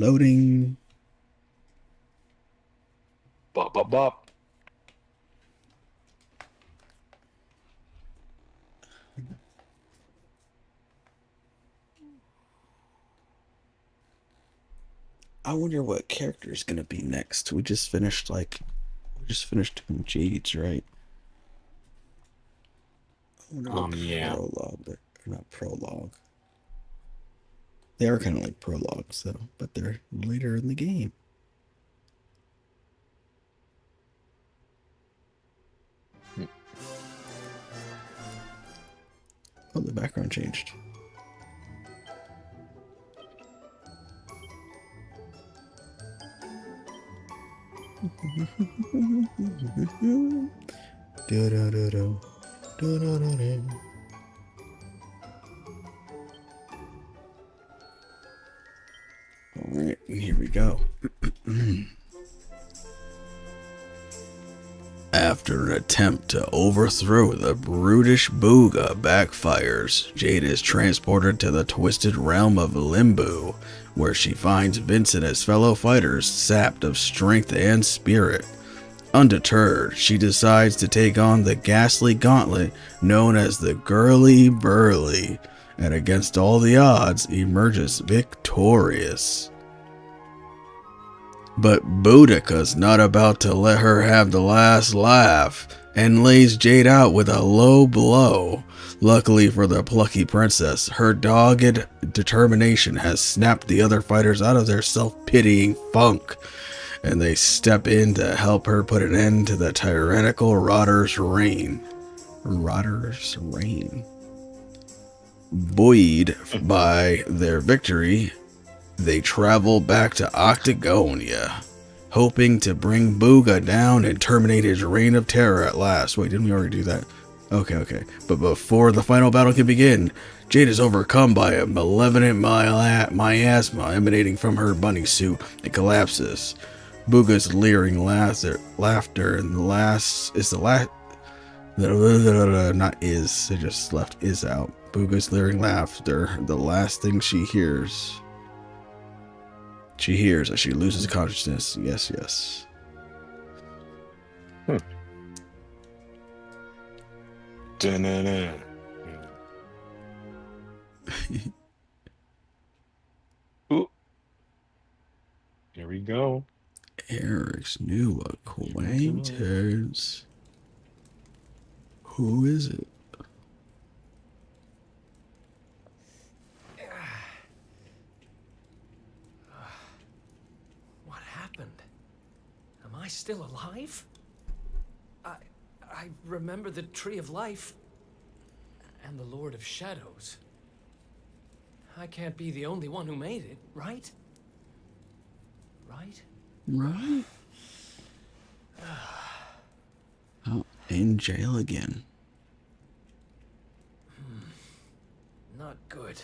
Loading. Bop, bop, bop. I wonder what character is gonna be next. We just finished doing Jades, right? I wonder what Yeah. prologue, or not prologue. They are kind of like prologues, though, but they're later in the game. Oh, the background changed. All right, here we go. After an attempt to overthrow the brutish Booga backfires, Jade is transported to the twisted realm of Limbo, where she finds Vincent as fellow fighters sapped of strength and spirit. Undeterred, she decides to take on the ghastly gauntlet known as the Girly Burly, and against all the odds, emerges victorious. But Boudica's not about to let her have the last laugh, and lays Jade out with a low blow. Luckily for the plucky princess, her dogged determination has snapped the other fighters out of their self-pitying funk, and they step in to help her put an end to the tyrannical Rodder's reign. Buoyed by their victory, they travel back to Octagonia, hoping to bring Booga down and terminate his reign of terror at last. Wait, didn't we already do that? Okay. But before the final battle can begin, Jade is overcome by a malevolent miasma emanating from her bunny suit and collapses. Booga's leering laughter and the last is the last. Not is. They just left is out. Booga's leering laughter, the last thing she hears. She hears as she loses consciousness. Yes. Da-na-na. Ooh. Here we go. Eric's new acquaintance. Who is it? What happened? Am I still alive? I remember the Tree of Life and the Lord of Shadows. I can't be the only one who made it, right? Right? Right? Oh, in jail again. Not good.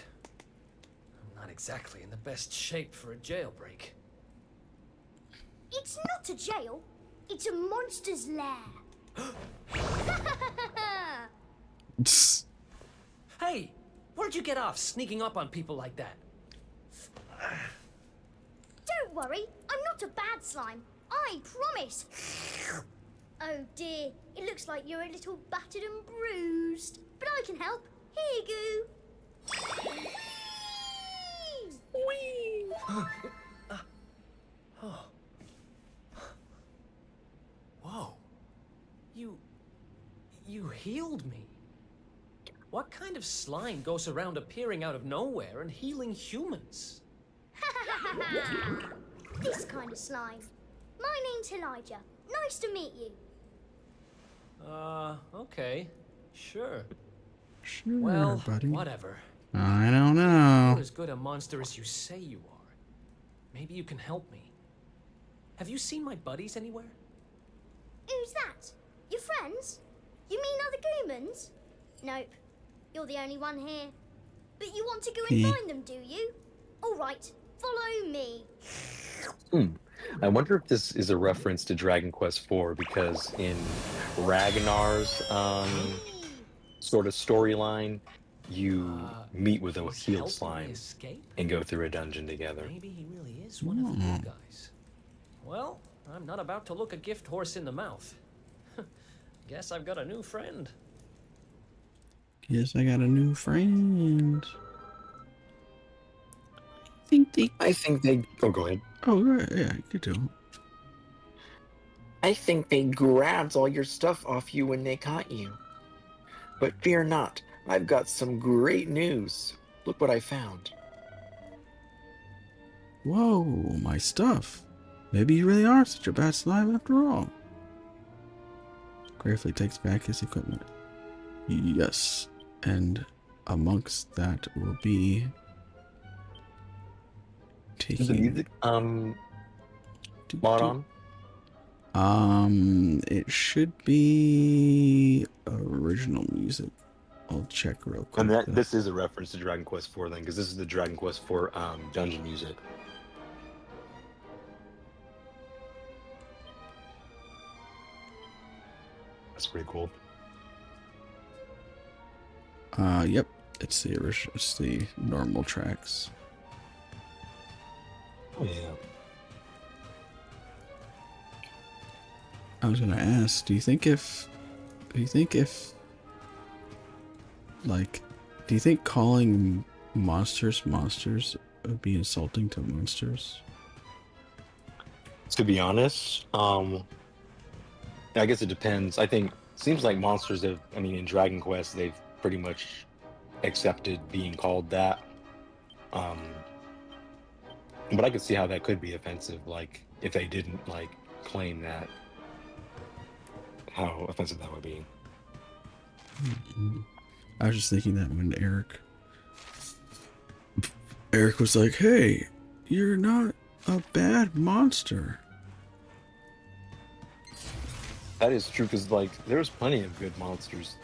I'm not exactly in the best shape for a jailbreak. It's not a jail. It's a monster's lair. Hey! Where'd you get off sneaking up on people like that? Don't worry, I'm not a bad slime. I promise. Oh dear, it looks like you're a little battered and bruised. But I can help. Here you go. Whee! Oh. Whoa. You healed me. What kind of slime goes around appearing out of nowhere and healing humans? This kind of slime. My name's Elijah. Nice to meet you. Okay. Sure. Sure, Well, buddy. whatever. I don't You're know. as good a monster as you say you are. Maybe you can help me. Have you seen my buddies anywhere? Who's that? Your friends? You mean other humans? Nope. You're the only one here. But you want to go and find them, do you? All right. Follow me. I wonder if this is a reference to Dragon Quest IV, because in Ragnar's sort of storyline, you meet with a He's healed helping me slime escape? and go through a dungeon together. Maybe he really is one of the good guys. Well, I'm not about to look a gift horse in the mouth. Guess I've got a new friend. Yes, I got a new friend. Think they. I think they. Oh, go ahead. Oh, right, yeah, you could do. I think they grabbed all your stuff off you when they caught you. But fear not, I've got some great news. Look what I found. Whoa, my stuff. Maybe you really are such a bad slime after all. Gratefully takes back his equipment. Yes, and amongst that will be Is the taking. music mod on? It should be original music. I'll check real quick. And though. this is a reference to Dragon Quest IV then, because this is the Dragon Quest IV dungeon music. That's pretty cool. Yep, it's the original. It's the normal tracks. Oh yeah. I was gonna ask, do you think if, like, do you think calling monsters would be insulting to monsters? To be honest, I guess it depends. I think seems like monsters have. I mean, in Dragon Quest, they've pretty much accepted being called that. But I could see how that could be offensive. Like if they didn't like claim that, how offensive that would be. I was just thinking that when Eric was like, "Hey, you're not a bad monster." That is true because like there's plenty of good monsters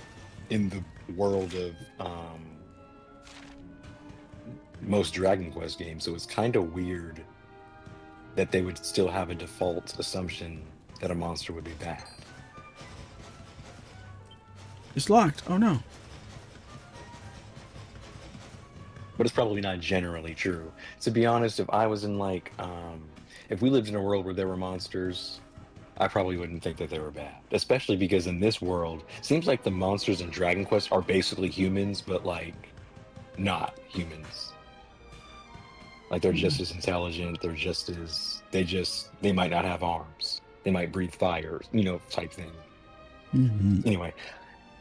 in the world of most Dragon Quest games, so it's kind of weird that they would still have a default assumption that a monster would be bad. It's locked. Oh no. But it's probably not generally true. To be honest, if I was in like if we lived in a world where there were monsters, I probably wouldn't think that they were bad. Especially because in this world, it seems like the monsters in Dragon Quest are basically humans, but like not humans. Like they're just as intelligent, they're just as they might not have arms. They might breathe fire, type thing. Anyway.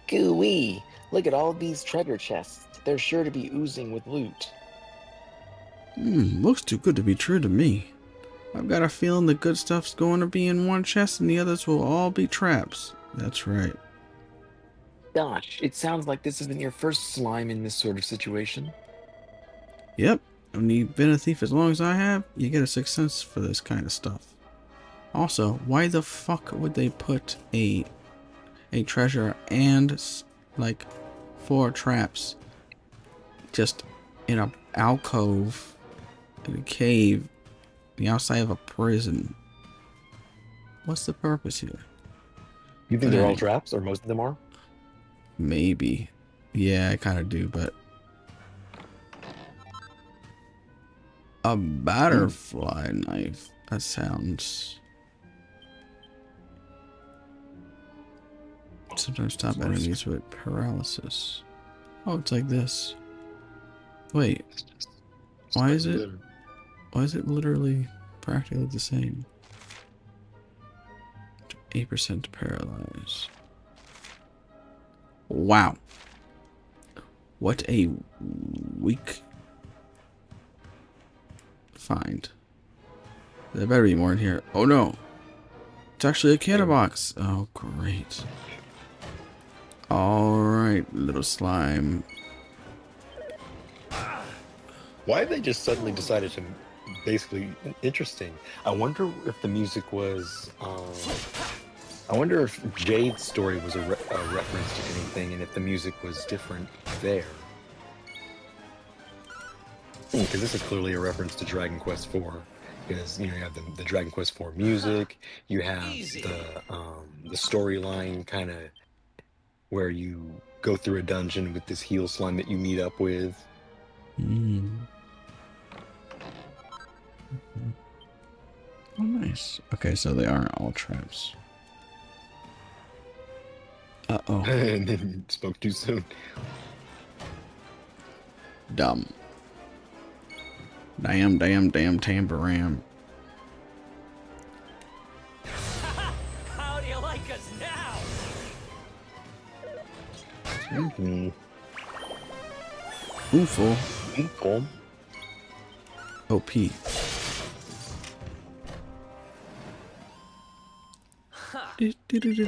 Gooey! Look at all these treasure chests. They're sure to be oozing with loot. Looks too good to be true to me. I've got a feeling the good stuff's going to be in one chest and the others will all be traps. That's right. Gosh, it sounds like this isn't your first slime in this sort of situation. Yep. When you've been a thief as long as I have, you get a sixth sense for this kind of stuff. Also, why the fuck would they put a treasure and like 4 traps just in a alcove in a cave the outside of a prison? What's the purpose here? You think they're all traps, or most of them are? Maybe. Yeah, I kind of do, but a butterfly knife. That sounds. Sometimes stop enemies with paralysis. Oh, it's like this. Wait, why is it literally practically the same? 8% paralyzed. Wow. What a weak find. There better be more in here. Oh no. It's actually a cannon box. Oh, great. Alright, little slime. Why have they just suddenly decided to basically interesting? I wonder if the music was I wonder if Jade's story was a reference to anything, and if the music was different there. Because this is clearly a reference to Dragon Quest IV. Because you have the Dragon Quest IV music, you have the storyline kind of where you go through a dungeon with this heel slime that you meet up with. Mm. Oh, nice. Okay, so they aren't all traps. Uh-oh. And then spoke too soon. Dumb. Damn, damn, damn, tambourine. How do you like us now? Mm-hmm. Ooful. Cool. OP.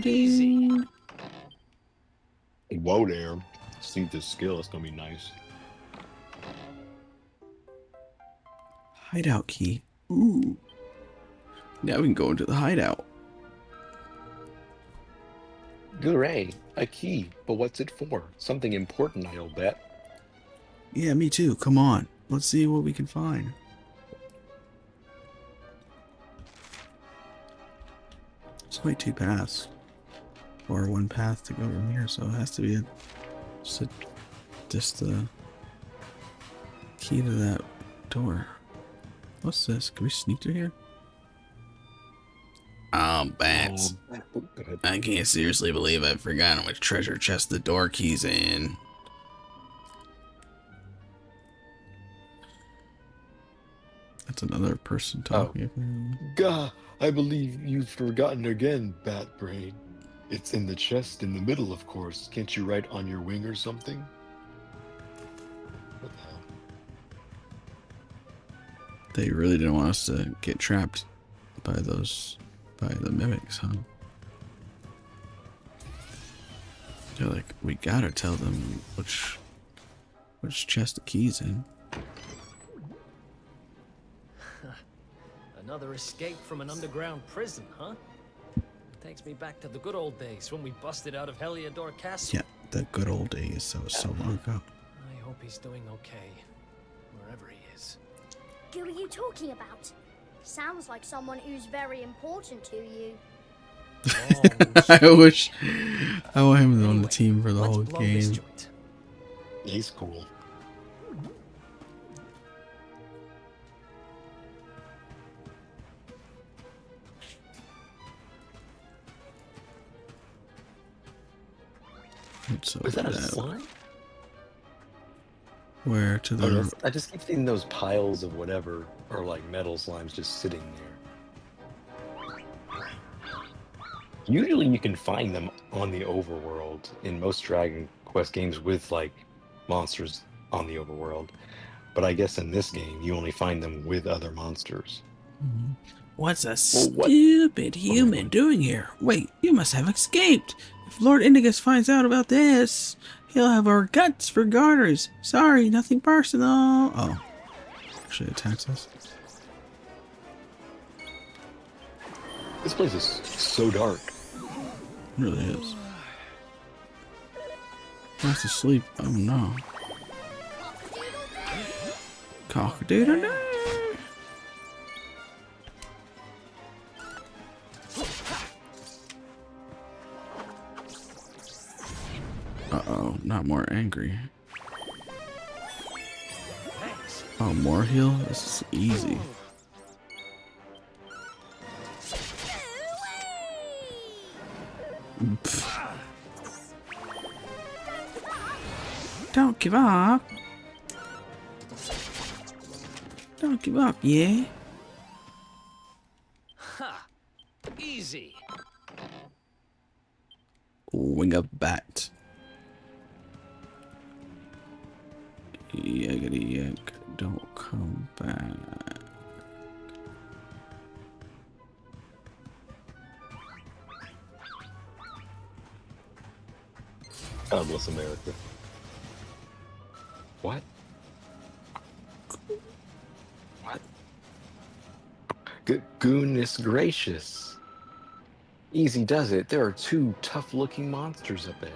Easy. Whoa there. See this skill, it's gonna be nice. Hideout key. Ooh. Now we can go into the hideout. Hooray, a key. But what's it for? Something important, I'll bet. Yeah, me too. Come on. Let's see what we can find. There's only 2 paths. Or 1 path to go from here, so it has to be just the key to that door. What's this? Can we sneak through here? Oh, bats. Go ahead. I can't seriously believe I've forgotten which treasure chest the door key's in. That's another person talking. Gah, I believe you've forgotten again, Bat Brain. It's in the chest in the middle, of course. Can't you write on your wing or something? What the hell? They really didn't want us to get trapped by the mimics, huh? They're like, we gotta tell them which chest the key's in. Another escape from an underground prison, huh? Takes me back to the good old days when we busted out of Heliodor Castle. Yeah, the good old days. That was so long ago. I hope he's doing okay, wherever he is. Who are you talking about? Sounds like someone who's very important to you. I wish I want him on the team for the Let's whole blow this game. joint. He's cool. So Was that a slime? Where to Oh, the no, I just keep seeing those piles of whatever, or like metal slimes just sitting there. Usually you can find them on the overworld in most Dragon Quest games with like monsters on the overworld. But I guess in this game you only find them with other monsters. What's a Well, what- stupid human doing here? Wait, you must have escaped. If Lord Indigus finds out about this, he'll have our guts for garters. Sorry, nothing personal. Oh. Actually attacks us. This place is so dark. It really is. Wants to sleep. Oh no. Cock-a-doodle-doo. Uh-oh, not more angry. Thanks. Oh, more heal? This is easy. Pfft. Don't give up. Don't give up, yeah? Ha! Easy. Wing of bat. Yaggity yak, don't come back. God bless America. What? What? Goodness gracious. Easy does it. There are 2 tough-looking monsters up ahead.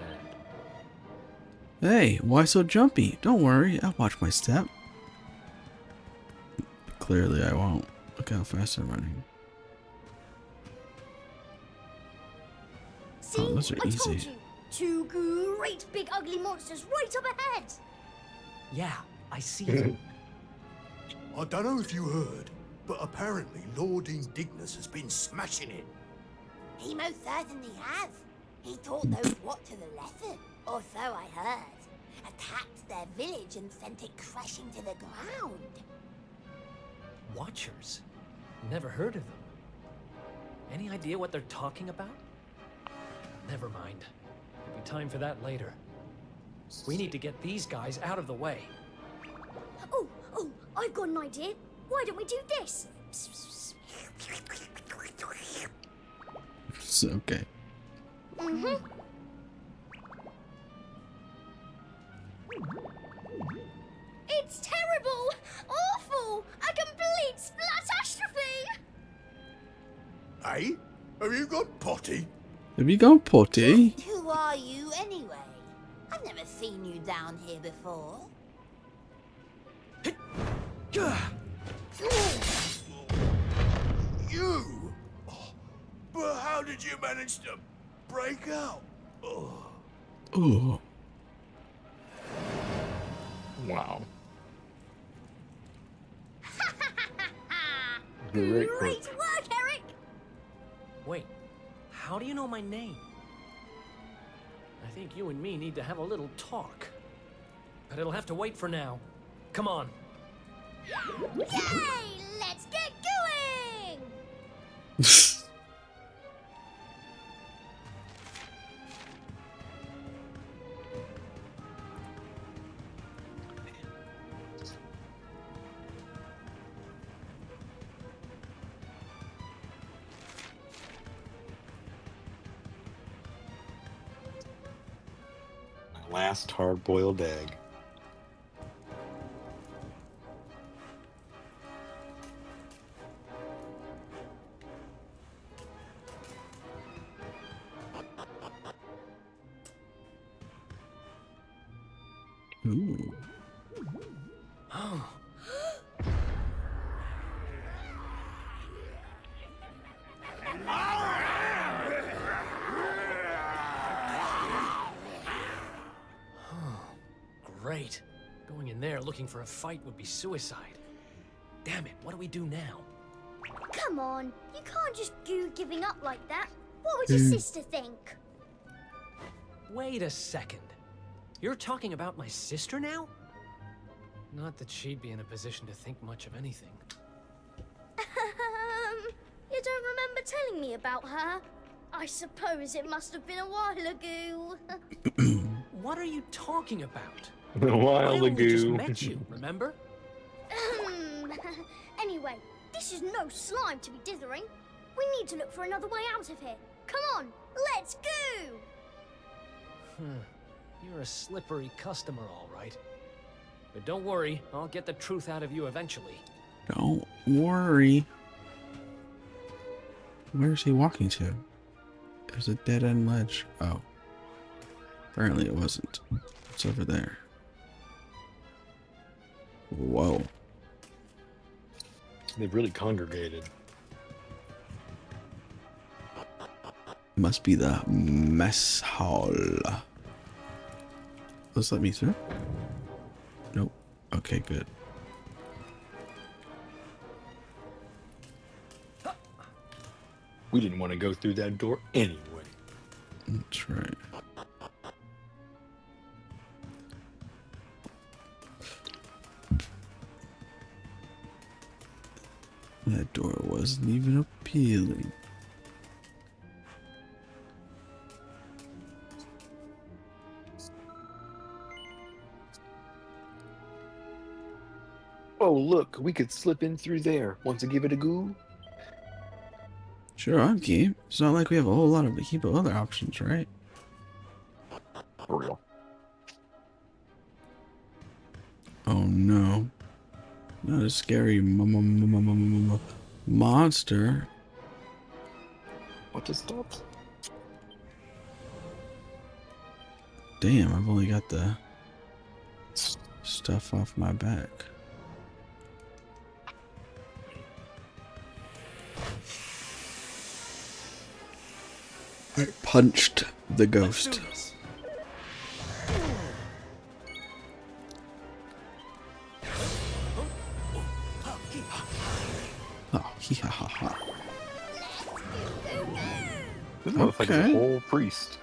Hey, why so jumpy? Don't worry, I'll watch my step. Clearly I won't. Look how fast I'm running. See, Oh, those are I told easy. you. Two great big ugly monsters right up ahead. Yeah, I see them. I don't know if you heard, but apparently Lord Indignus has been smashing it. He most certainly has. He taught those Watchers a lesson, or so I heard. Attacked their village and sent it crashing to the ground. Watchers? Never heard of them. Any idea what they're talking about? Never mind. There'll be time for that later. We need to get these guys out of the way. Oh, I've got an idea. Why don't we do this? It's okay. Mm-hmm. It's terrible! Awful! A complete splatastrophe! Hey, have you got potty? Have you gone potty? Who are you anyway? I've never seen you down here before. You? Oh, but how did you manage to break out? Oh. Oh, Wow. Great Great. work, Eric! Wait, how do you know my name? I think you and me need to have a little talk. But it'll have to wait for now. Come on. Yay! Let's get going! My last hard-boiled egg. ooh. Oh, great. Going in there looking for a fight would be suicide. Damn it, what do we do now? Come on, you can't just go giving up like that. What would your sister think? Wait a second. You're talking about my sister now? Not that she'd be in a position to think much of anything. You don't remember telling me about her? I suppose it must have been a while ago. What are you talking about? A while I only just ago. met you, remember? Anyway, this is no slime to be dithering. We need to look for another way out of here. Come on, let's go! You're a slippery customer, all right. But don't worry, I'll get the truth out of you eventually. Don't worry. Where's he walking to? There's a dead end ledge. Oh. Apparently it wasn't. It's over there. Whoa. They've really congregated. Must be the mess hall. Let's let me through. Nope. Okay, good. We didn't want to go through that door anyway. That's right. That door wasn't even appealing. Oh, look, we could slip in through there. Want to give it a go? Sure, I'm game. It's not like we have a whole lot of heap of other options, right? For real. Oh no. Not a scary monster. What to stop? Damn, I've only got the stuff off my back. I punched the Let's do ghost. this. This motherfucker's Okay. a whole priest.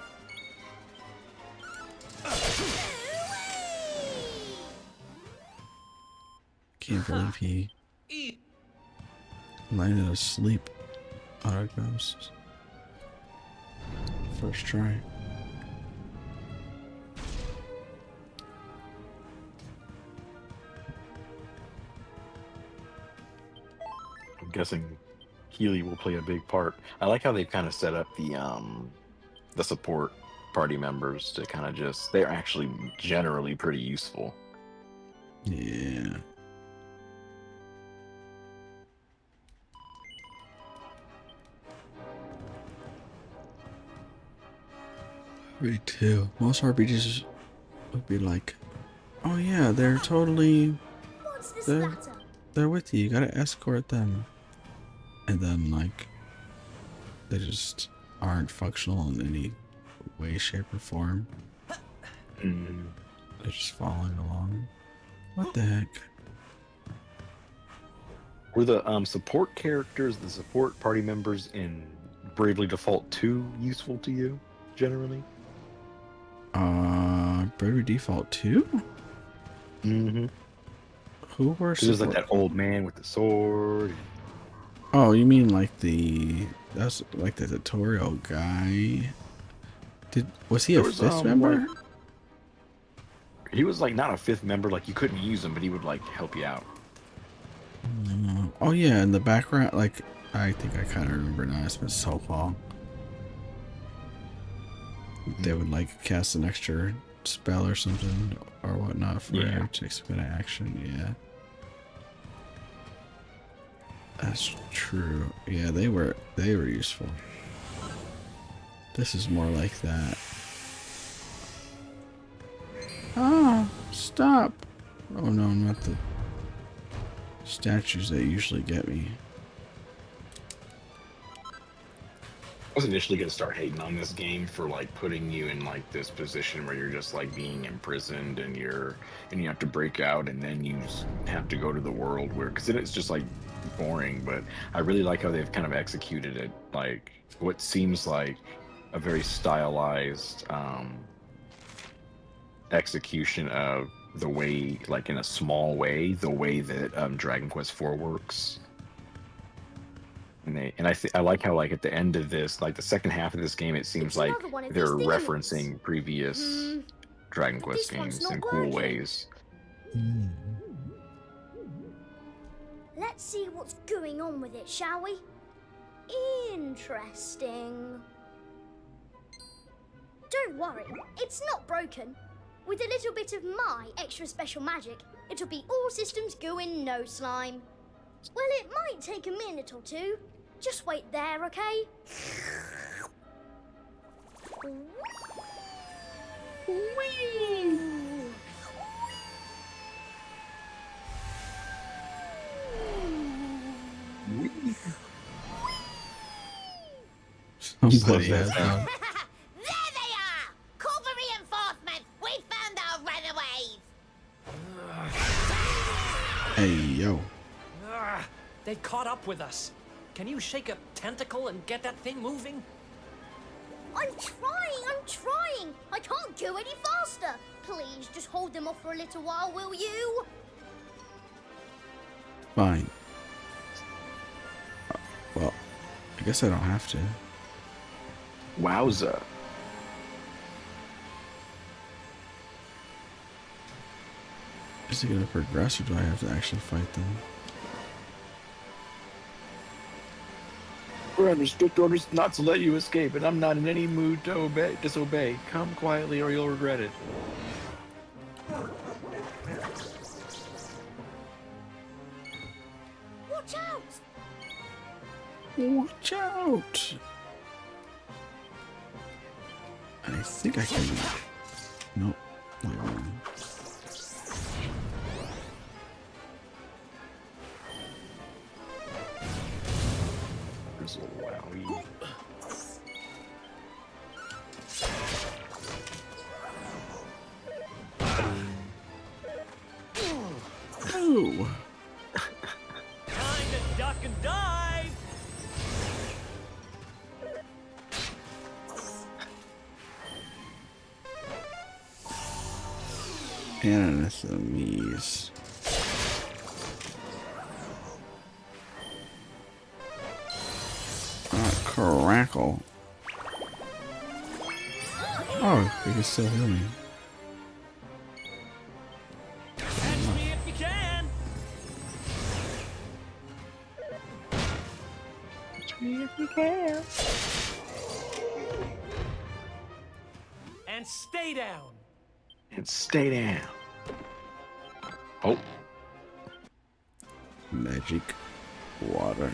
Can't believe he landed asleep on a ghost. First try. I'm guessing Healy will play a big part. I like how they've kind of set up the support party members to kind of just they're actually generally pretty useful. Yeah. Me too. Most RPGs would be like, oh yeah, they're totally, What's this There. latter? they're with you. You gotta escort them. And then like, they just aren't functional in any way, shape, or form. Mm. They're just following along. What the heck? Were the support characters, the support party members in Bravely Default 2 useful to you generally? Bravely Default 2? Mm-hmm. Who were There's like support? that old man with the sword. Oh, you mean like that's like the tutorial guy? Was he a There was, fifth member? like- He was like not a fifth member, like you couldn't use him, but he would like help you out. Oh yeah, in the background, like I think I kind of remember now. It's been so long. They would like cast an extra spell or something or whatnot for Yeah. you to expend action. Yeah, that's true. Yeah, they were useful. This is more like that. Ah, stop! Oh no, not the statues that usually get me. I was initially gonna start hating on this game for like putting you in like this position where you're just like being imprisoned and you have to break out and then you just have to go to the world where because then it's just like boring. But I really like how they've kind of executed it, like what seems like a very stylized execution of the way, like in a small way, the way that Dragon Quest IV works. And I like how like at the end of this, like the second half of this game, it seems It's like another one of they're these things. referencing previous Hmm. Dragon Quest This one's games not in cool working. ways. Let's see what's going on with it, shall we? Interesting. Don't worry, it's not broken. With a little bit of my extra special magic, it'll be all systems go in no slime. Well, it might take a minute or two. Just wait there, okay? Somebody has that. that. There they are! Call for reinforcements! We found our runaways! Hey yo. Ah, they've caught up with us. Can you shake a tentacle and get that thing moving? I'm trying! I can't go any faster! Please, just hold them off for a little while, will you? Fine. Well, I guess I don't have to. Wowza. Is it gonna progress or do I have to actually fight them? We're under strict orders not to let you escape, and I'm not in any mood to disobey. Come quietly or you'll regret it. Watch out! Watch out! I think I can. Nope. Wait, wait. There's a wowie. Oh! Time to duck and dive! Panathames. Crackle. Oh, you can still hear me. Catch me if you can. And stay down. And stay down. Oh, Magic water.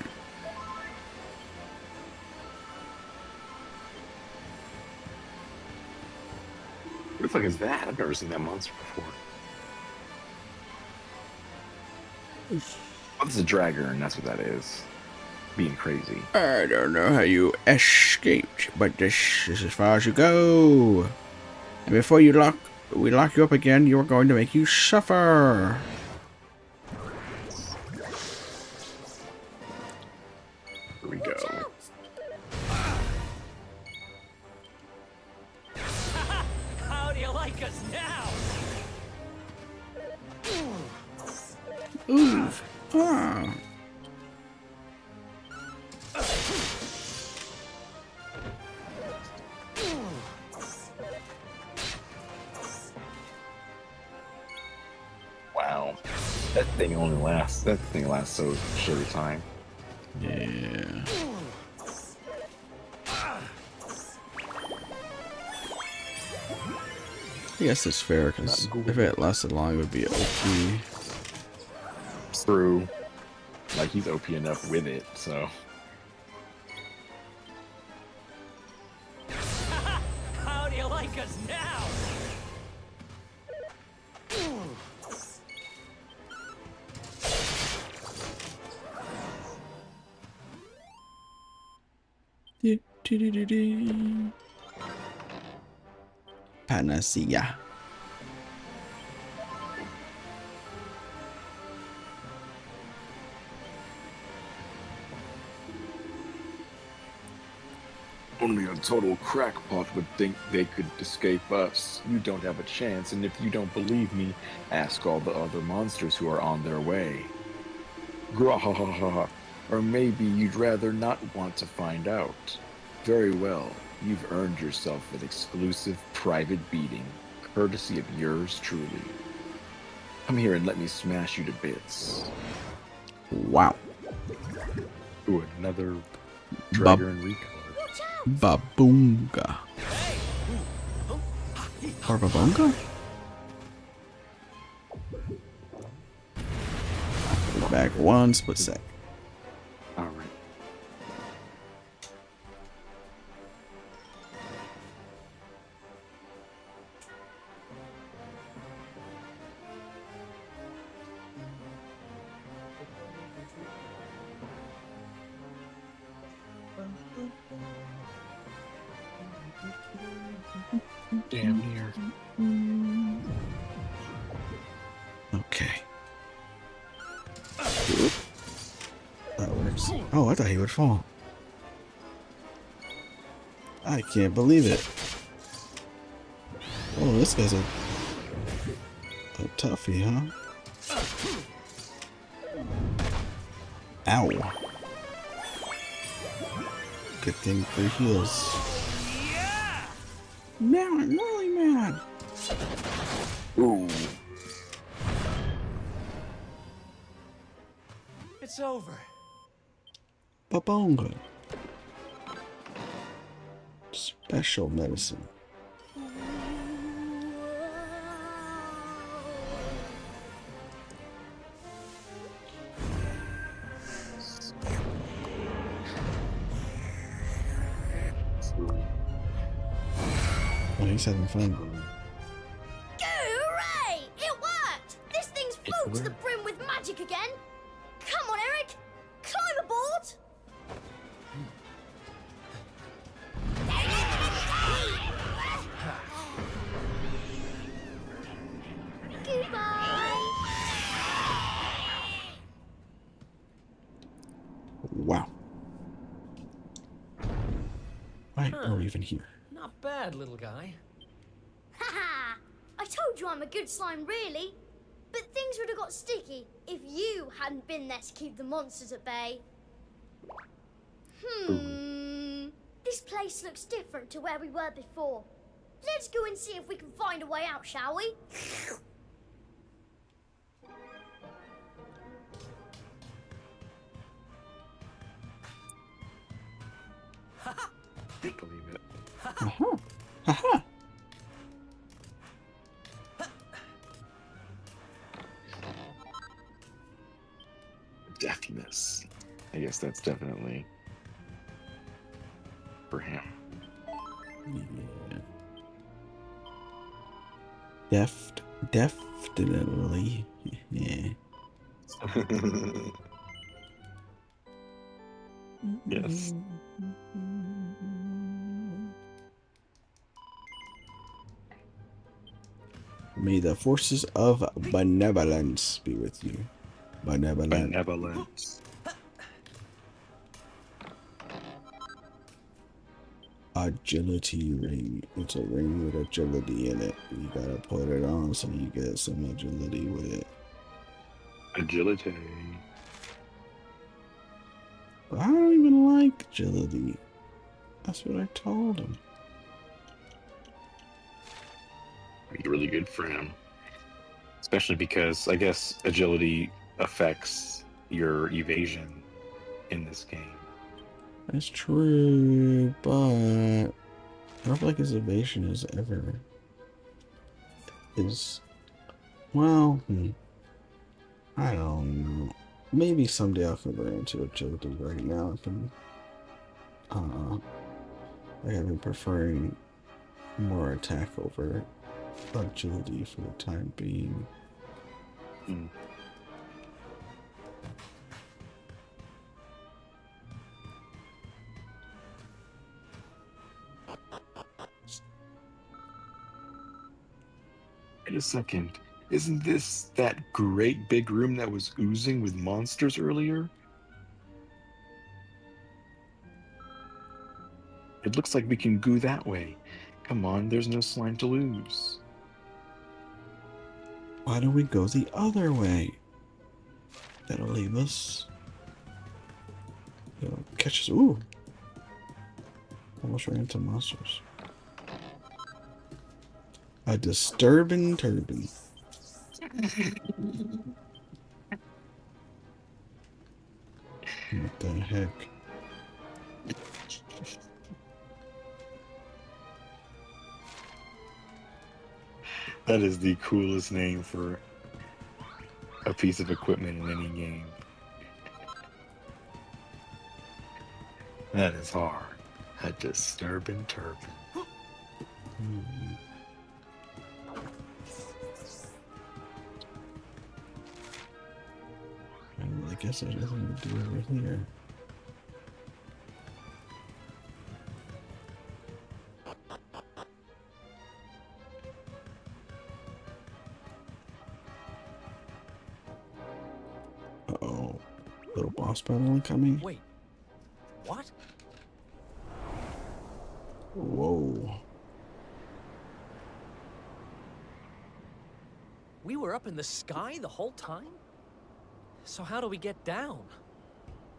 what the fuck is that? I've never seen that monster before. Oh, this is a dragger, and that's what that is. Being crazy. I don't know how you escaped, but this is as far as you go. And before we lock you up again, you're going to make you suffer. Here we go. How do you like us now? Ooh. Ah. Wow. That thing lasts so short a time. Yeah. I guess it's fair, because if it lasted long, it would be OP. True. Like, he's OP enough with it, so. How do you like us now? Panacea. Only a total crackpot would think they could escape us. You don't have a chance, and if you don't believe me, ask all the other monsters who are on their way. Grahahaha. Or maybe you'd rather not want to find out. Very well, you've earned yourself an exclusive private beating, courtesy of yours truly. Come here and let me smash you to bits. Wow. Ooh, another Bub- Dragger and Recon. Baboonga. Or Babonga? Be back one split sec. Alright. Damn near. Okay. That works. Oh, I thought he would fall. I can't believe it. Oh, this guy's a toughie, huh? Ow. Good thing for heals. Now I'm really mad. Ooh. It's over. Babonga. Special medicine. Oh, he's having fun. Hooray! It worked! This thing's full to the brim with magic again. Come on, Eric. Climb aboard. Goodbye. Wow. Why are we even here? Not bad, little guy. Haha! I told told you I'm a good slime, really. But things would have got sticky if you hadn't been there to keep the monsters at bay. This place looks different to where we were before. Let's go and see if we can find a way out, shall we? Can't believe it. Deftness. I guess that's definitely for him. Yeah. Definitely. Yeah. Yes. May the forces of benevolence be with you. Benevolence. Agility ring. It's a ring with agility in it. You gotta put it on so you get some agility with it. Agility. But I don't even like agility. That's what I told him. It's really good for him. Especially because I guess agility affects your evasion in this game. That's true, but I don't feel like his evasion is ever well, I don't know. Maybe someday I'll convert into agility. Right now I have been preferring more attack over agility for the time being. Wait a second. Isn't this that great big room that was oozing with monsters earlier? It looks like we can go that way. Come on, there's no slime to lose. Why don't we go the other way? That'll leave us. Catch us. Ooh. Almost ran into monsters. A disturbing turban. What the heck? That is the coolest name for a piece of equipment in any game. That is hard. A disturbing turban. I guess there's nothing to do over here. Uh-oh. Little boss battle incoming? Wait. What? Whoa. We were up in the sky the whole time? So how do we get down?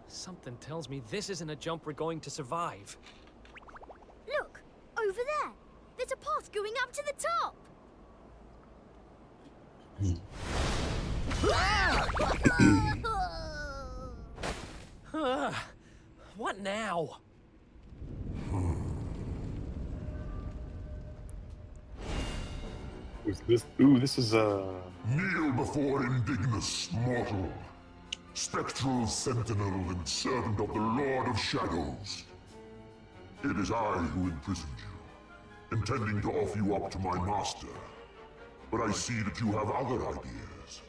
Something tells me this isn't a jump we're going to survive. Look, over there. There's a path going up to the top. What now? Who's this? Ooh, this is Kneel before Indignus, mortal, spectral sentinel and servant of the Lord of Shadows. It is I who imprisoned you, intending to offer you up to my master. But I see that you have other ideas.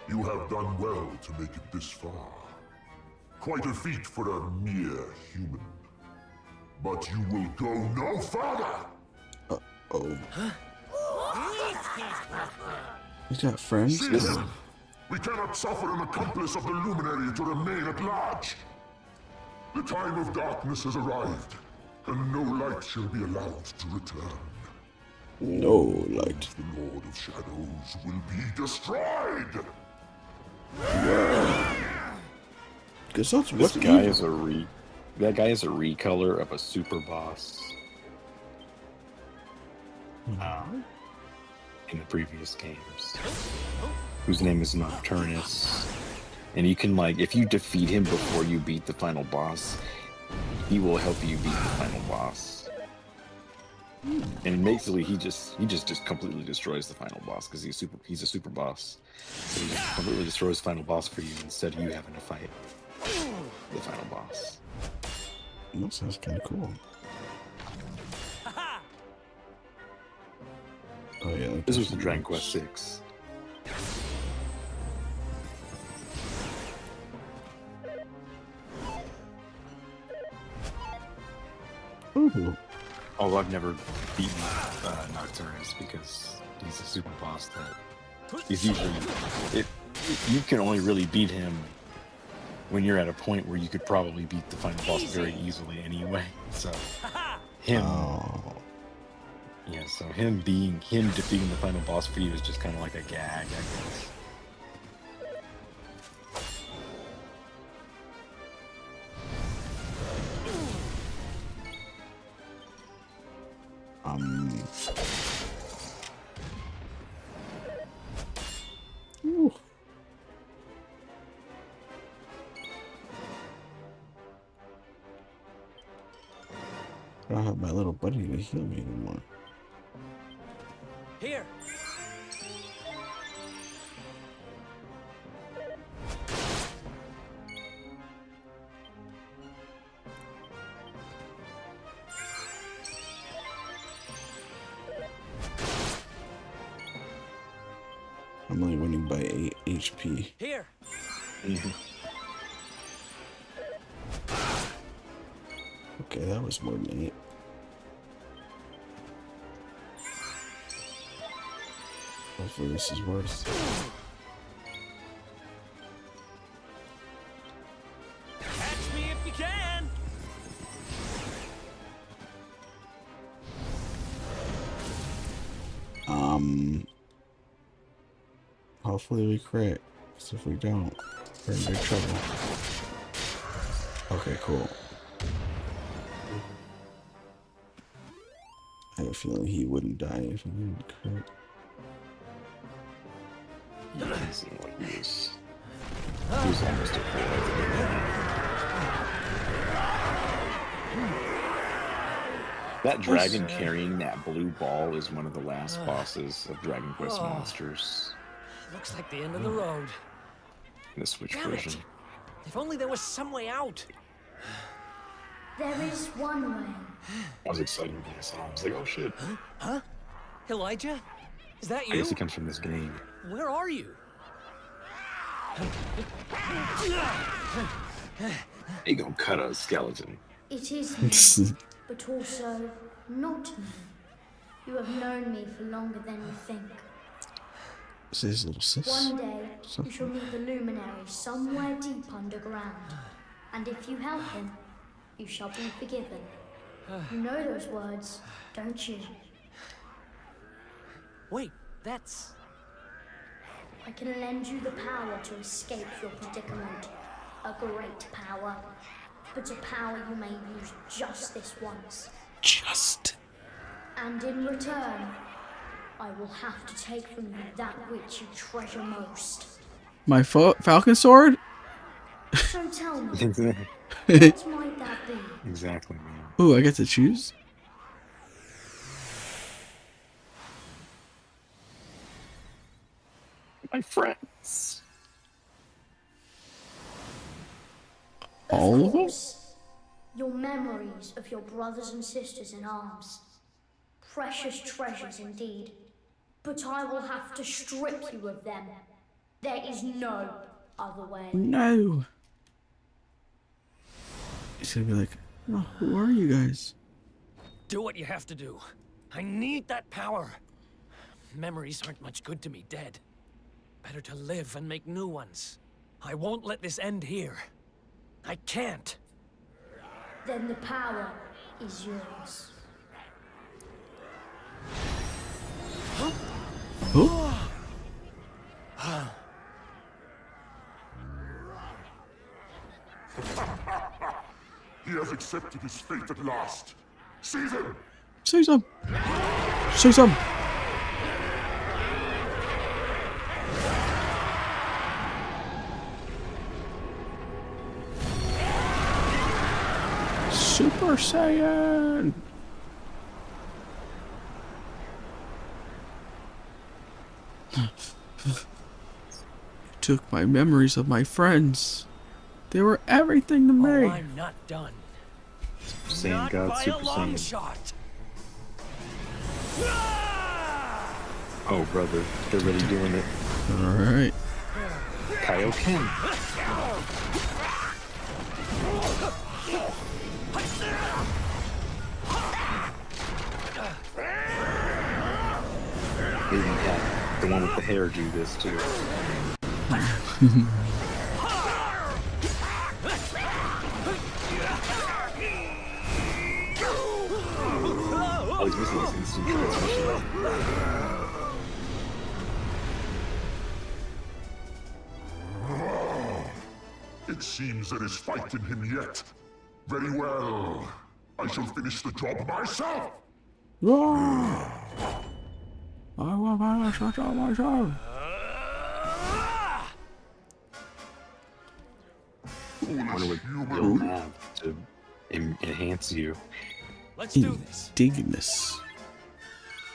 You have done well to make it this far. Quite a feat for a mere human. But you will go no further! Oh. He's got friends? Cease! We cannot suffer an accomplice of the Luminary to remain at large. The time of darkness has arrived, and no light shall be allowed to return. No light. The Lord of Shadows will be destroyed! Guess that's This what guy evil- is that guy is a recolor of a super boss. In the previous games, whose name is Nocturnus, and you can like if you defeat him before you beat the final boss, he will help you beat the final boss. And basically, he just completely destroys the final boss because he's a super boss. So he just completely destroys the final boss for you instead of you having to fight the final boss. That sounds kind of cool. Oh yeah. like This was some in Dragon notes. Quest 6. Ooh. Although I've never beaten Nocturnus because he's a super boss that he's usually you can only really beat him when you're at a point where you could probably beat the final boss very easily anyway. So him, Oh. yeah. So him defeating the final boss for you is just kind of like a gag, I guess. Ooh. I don't have my little buddy to heal me anymore. Here. I'm only winning by 8 HP. Here. Okay, that was more than 8. Hopefully this is worse. Catch me if you can. Hopefully we crit. So if we don't, we're in big trouble. Okay, cool. I have a feeling he wouldn't die if he didn't crit. He seemed like he was almost a full. That dragon carrying that blue ball is one of the last bosses of Dragon Quest Monsters Looks like the end of the road. in the Switch Damn version. it. If only there was some way out. There is one way. I was excited when I saw him. I was like, oh shit. Elijah? Is that I you? guess he comes from this game. Where are you? He gonna cut a skeleton. It is me, but also not me. You have known me for longer than you think. This is his little sis. One day, you shall meet the luminary somewhere deep underground. And if you help him, you shall be forgiven. You know those words, don't you? Wait, that's... I can lend you the power to escape your predicament. A great power. But a power you may use just this once. Just. And in return, I will have to take from you that which you treasure most. My falcon sword? So tell me, what might that be? Exactly, man. Ooh, I get to choose? My friends. All of them? course, your memories of your brothers and sisters in arms. Precious treasures indeed. But I will have to strip you of them. There is no other way. No. He's gonna be like, oh, who are you guys? Do what you have to do. I need that power. Memories aren't much good to me dead. Better to live and make new ones. I won't let this end here. I can't. Then the power is yours. Oh, He has accepted his fate at last. Seize him! say some. Say some. Super Saiyan. Took my memories of my friends. They were everything to Oh, me. I'm not done. Saiyan Not God, by Super a long Saiyan. shot. Oh, brother, they're really doing it. Alright. Kaioken. They even had the one with the hair do this too. Oh, he's missing this instant transmission. It seems there is fight in him yet. Very well. I shall finish the job myself. Roar! I will finish the job myself. I wonder what you'll have to enhance you. Let's do this. Indignus.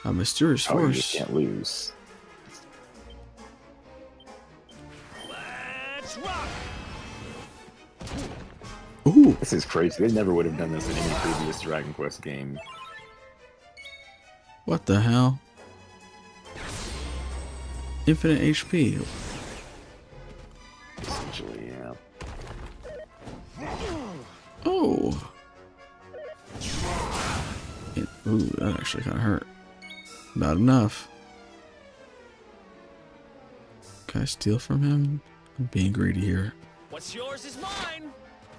A mysterious Oh, you just force. can't lose. Let's rock. Ooh. This is crazy. They never would have done this in any previous Dragon Quest game. What the hell? Infinite HP. Essentially, yeah. Oh. Ooh, that actually kind of hurt. Not enough. Can I steal from him? I'm being greedy here. What's yours is mine.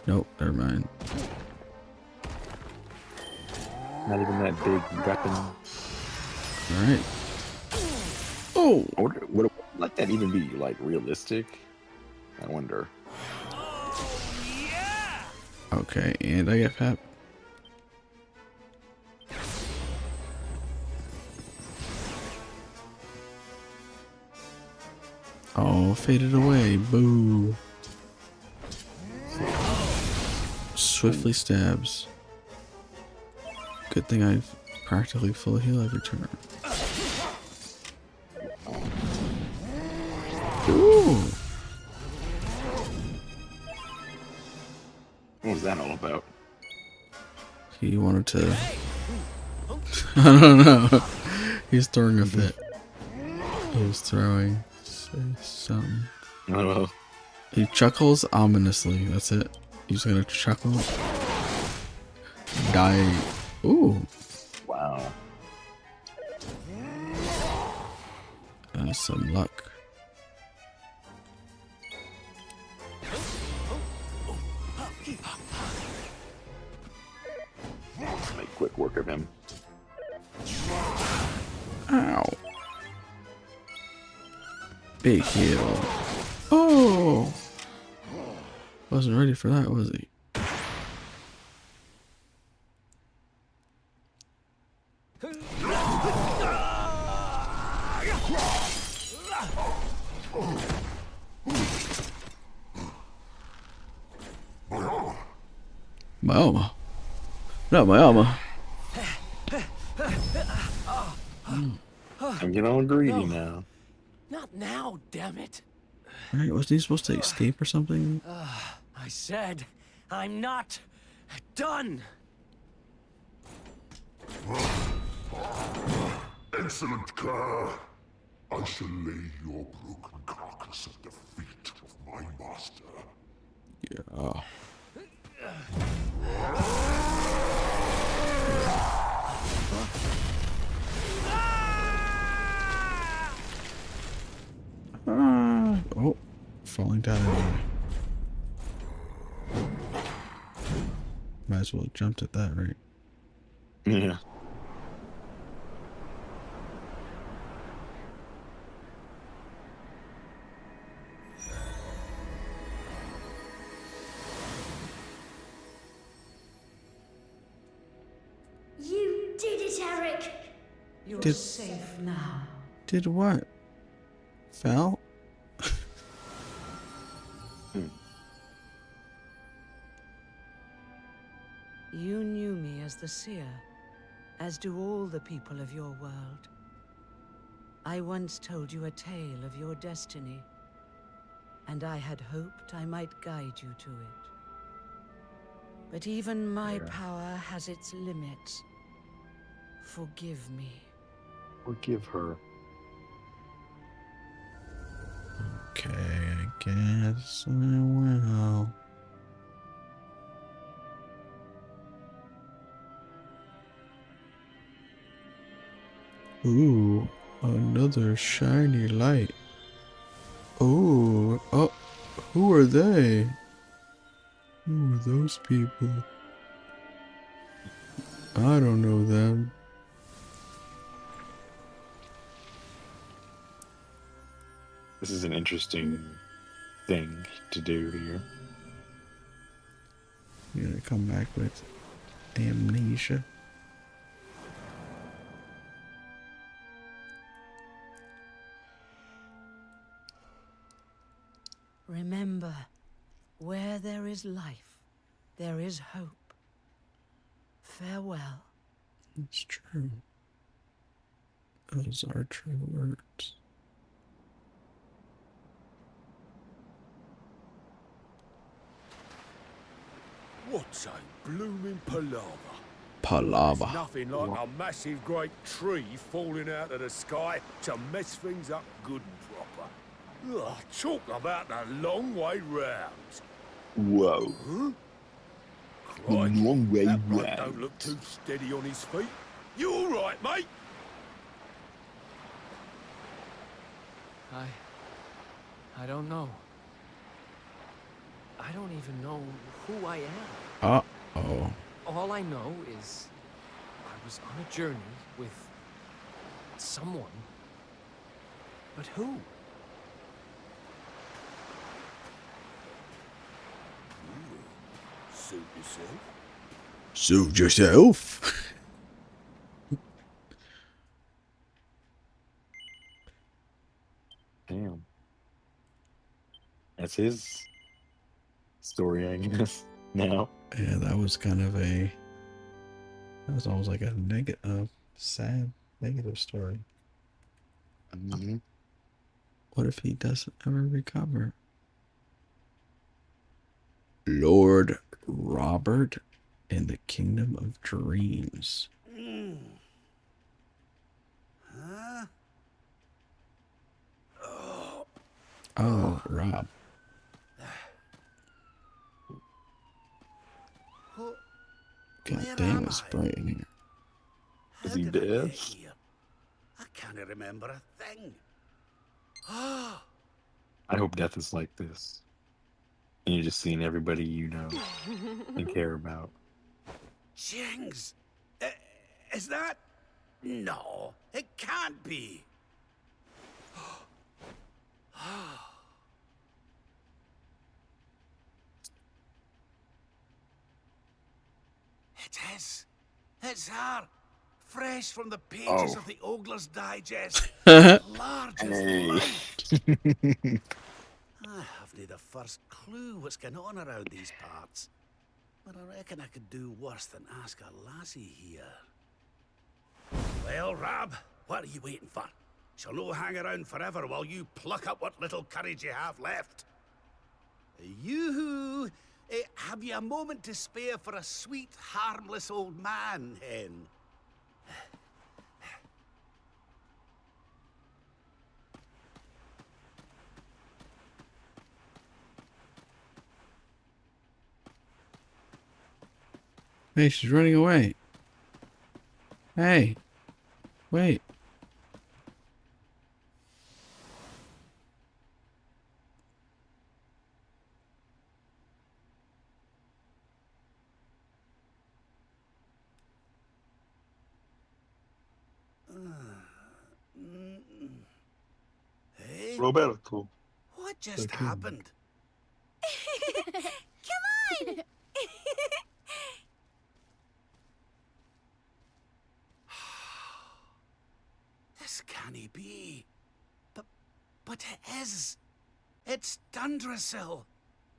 Nope, never mind. Not even that big weapon. Alright. Oh! I wonder, would let that even be like realistic? I wonder. Yeah. Okay, and I get Pep. Oh, faded away. Boo. Swiftly stabs. Good thing I've practically full heal every turn. Ooh. What was that all about? He wanted to. I don't know. He's throwing a fit. He was throwing something. Oh, He chuckles ominously. That's it. He's gonna chuckle. Die. Ooh. wow. That's some luck. Let's make quick work of him. Ow. Big heal. Oh. Wasn't ready for that, was he? My armor. Not my armor. I'm getting all greedy now. Not now, damn it. Right, wasn't he supposed to escape or something? I said, I'm not done. Excellent, Kerr. I shall lay your broken carcass at the feet of my master. Yeah. Oh, falling down anyway. Might as well have jumped at that, right? Yeah. Tarek. You're Did- safe now. Did what? Fell? You knew me as the seer, as do all the people of your world. I once told you a tale of your destiny, and I had hoped I might guide you to it. But even my power has its limits. Forgive me. Forgive her. Okay, I guess I will. Ooh, another shiny light. Ooh, oh, who are they? Who are those people? I don't know them. This is an interesting thing to do here. You're gonna come back with amnesia. Remember, where there is life, there is hope. Farewell. It's true. Those are true words. What's a blooming palaver? Palaver. Nothing like a massive great tree falling out of the sky to mess things up good and proper. Ugh, talk about a long way round. Whoa. Crikey, Long way that bloke round. don't look too steady on his feet. You all right, mate? I don't know. I don't even know who I am. Uh-oh. All I know is I was on a journey with someone. But who? Suit yourself. Suit yourself. Damn. That's his story, I guess. Now. Yeah, that was kind of a. That was almost like a negative, sad, negative story. Mm-hmm. What if he doesn't ever recover? Lord Robert in the Kingdom of Dreams. Oh, Rob. God damn, it's bright in here. Is he dead? I can't remember a thing. I hope death is like this. And you're just seeing everybody you know and care about. Jings! Is that? No, it can't be. It is. It's her. Fresh from the pages of the Ogler's Digest. Large as life. I haven't the first clue what's going on around these parts. But I reckon I could do worse than ask a lassie here. Well, Rab, what are you waiting for? She'll no hang around forever while you pluck up what little courage you have left. Yoo-hoo! Have you a moment to spare for a sweet, harmless old man, Hen? Hey, she's running away. Hey, wait. Hey, Roberto. what just happened? Come on! can he be? But it is. It's Dundrasil,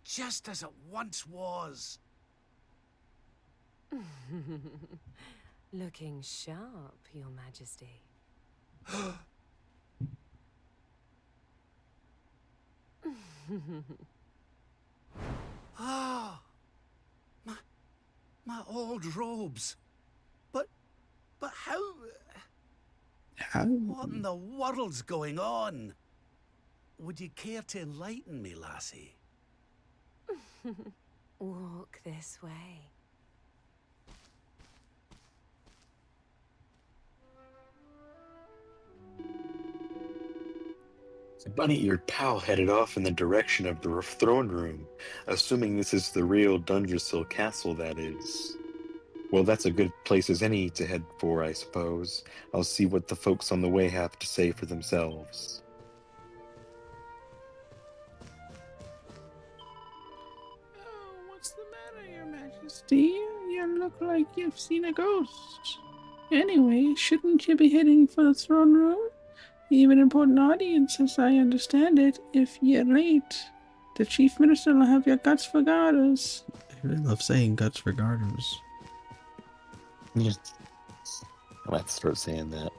just as it once was. Looking sharp, Your Majesty. Ah, my old robes. But how? What in the world's going on? Would you care to enlighten me, lassie? Walk this way. The bunny-eared pal headed off in the direction of the throne room, assuming this is the real Dundrasil castle, that is. Well, that's a good place as any to head for, I suppose. I'll see what the folks on the way have to say for themselves. Oh, what's the matter, Your Majesty? You look like you've seen a ghost. Anyway, shouldn't you be heading for the throne room? Even important audience, as I understand it. If you're late, the Chief Minister will have your guts for garters. I really love saying guts for garters. I might have to start saying that.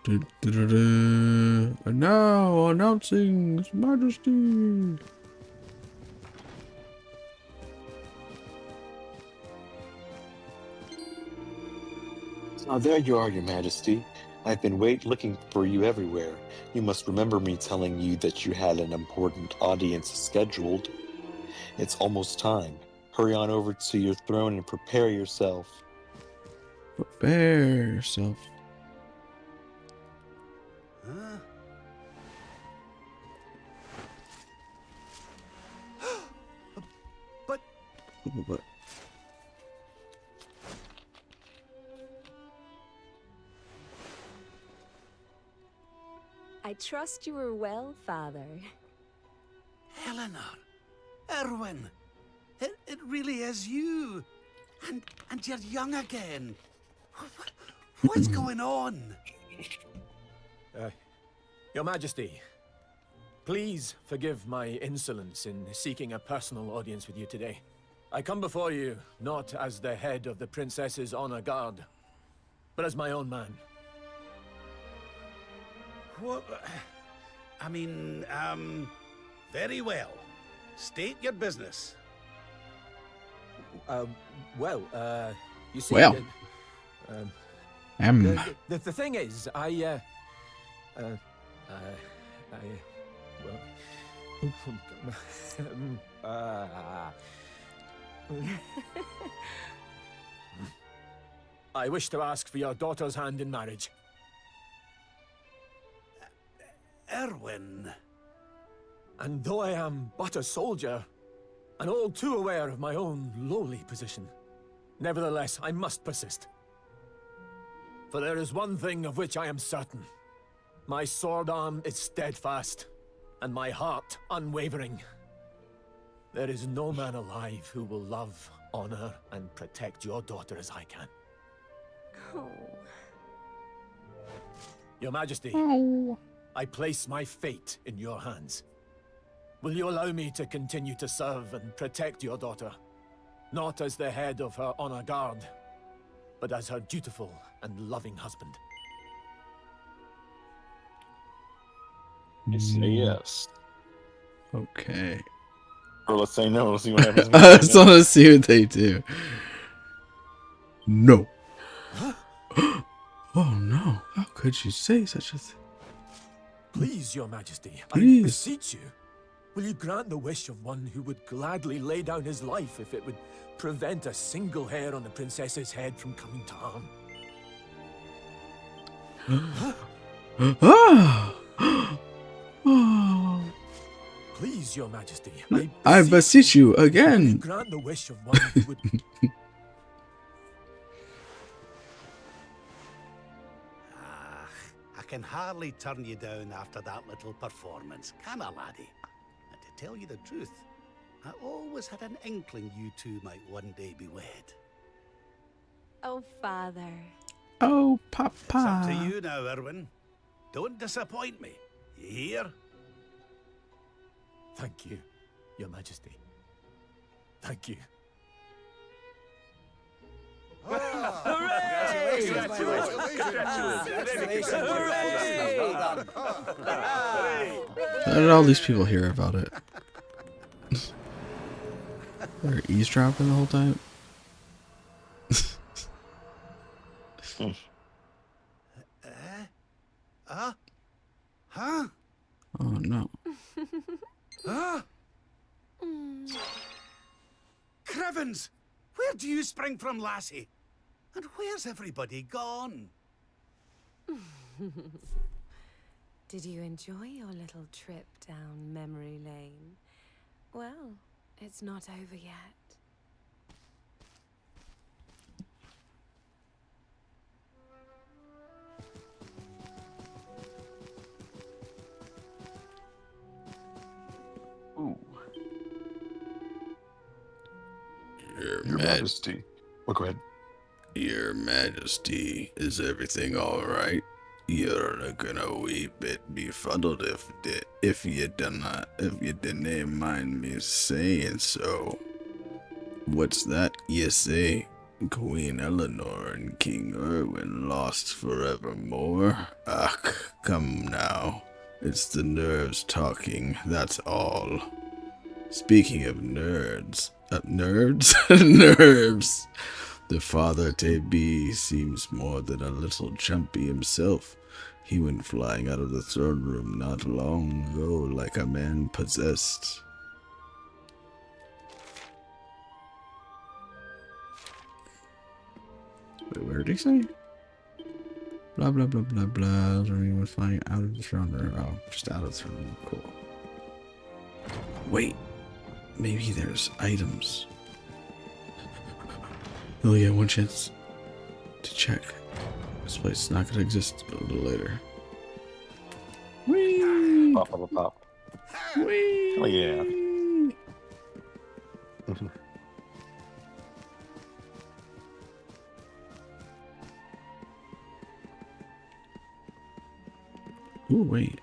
And now, announcing His Majesty. Oh, there you are, Your Majesty. I've been looking for you everywhere. You must remember me telling you that you had an important audience scheduled. It's almost time. Hurry on over to your throne and prepare yourself. Prepare yourself. Huh? But I trust you are well, Father. Eleanor, Erwin, it really is you. And you're young again. What's going on? Your Majesty, please forgive my insolence in seeking a personal audience with you today. I come before you not as the head of the Princess's Honor Guard, but as my own man. What? I mean, very well. State your business. You see... Well. The thing is, I wish to ask for your daughter's hand in marriage. Erwin. And though I am but a soldier, and all too aware of my own lowly position, nevertheless, I must persist. For there is one thing of which I am certain. My sword arm is steadfast, and my heart unwavering. There is no man alive who will love, honor, and protect your daughter as I can. Oh. Your Majesty, I place my fate in your hands. Will you allow me to continue to serve and protect your daughter? Not as the head of her honor guard, but as her dutiful and loving husband. I say yes. Okay. Or let's say no. Let's see what happens. I just want to see what they do. No. Oh no. How could you say such a thing? Please, Your Majesty, Please. I beseech you. Will you grant the wish of one who would gladly lay down his life if it would prevent a single hair on the princess's head from coming to harm? Please, Your Majesty, I beseech you again. grant the wish of one who would... I can hardly turn you down after that little performance, can I, laddie? And to tell you the truth, I always had an inkling you two might one day be wed. Oh, Father. Oh, It's up to Papa. you now, Erwin. Don't disappoint me. You hear? Thank you, Your Majesty. Thank you. How did all these people hear about it? They're eavesdropping the whole time? Huh? Oh no. Huh? Crevens! Where do you spring from, lassie? And where's everybody gone? Did you enjoy your little trip down memory lane? Well, it's not over yet. Ooh. Your Your Majesty. Oh, go ahead. Your Majesty, is everything alright? You're looking a wee bit befuddled if you didn't mind me saying so. What's that you say? Queen Eleanor and King Erwin lost forevermore? Ach, come now. It's the nerves talking, that's all. Speaking of nerds, nerves. The father to-be seems more than a little jumpy himself. He went flying out of the throne room not long ago like a man possessed. Wait, where did he say? Blah blah blah blah blah. He went flying out of the throne room. Oh, just out of the throne room. Cool. Wait, maybe there's items. Oh yeah, one chance to check. This place is not gonna exist a little later. Whee! Pop, pop, pop. Whee! Oh yeah. Ooh, wait.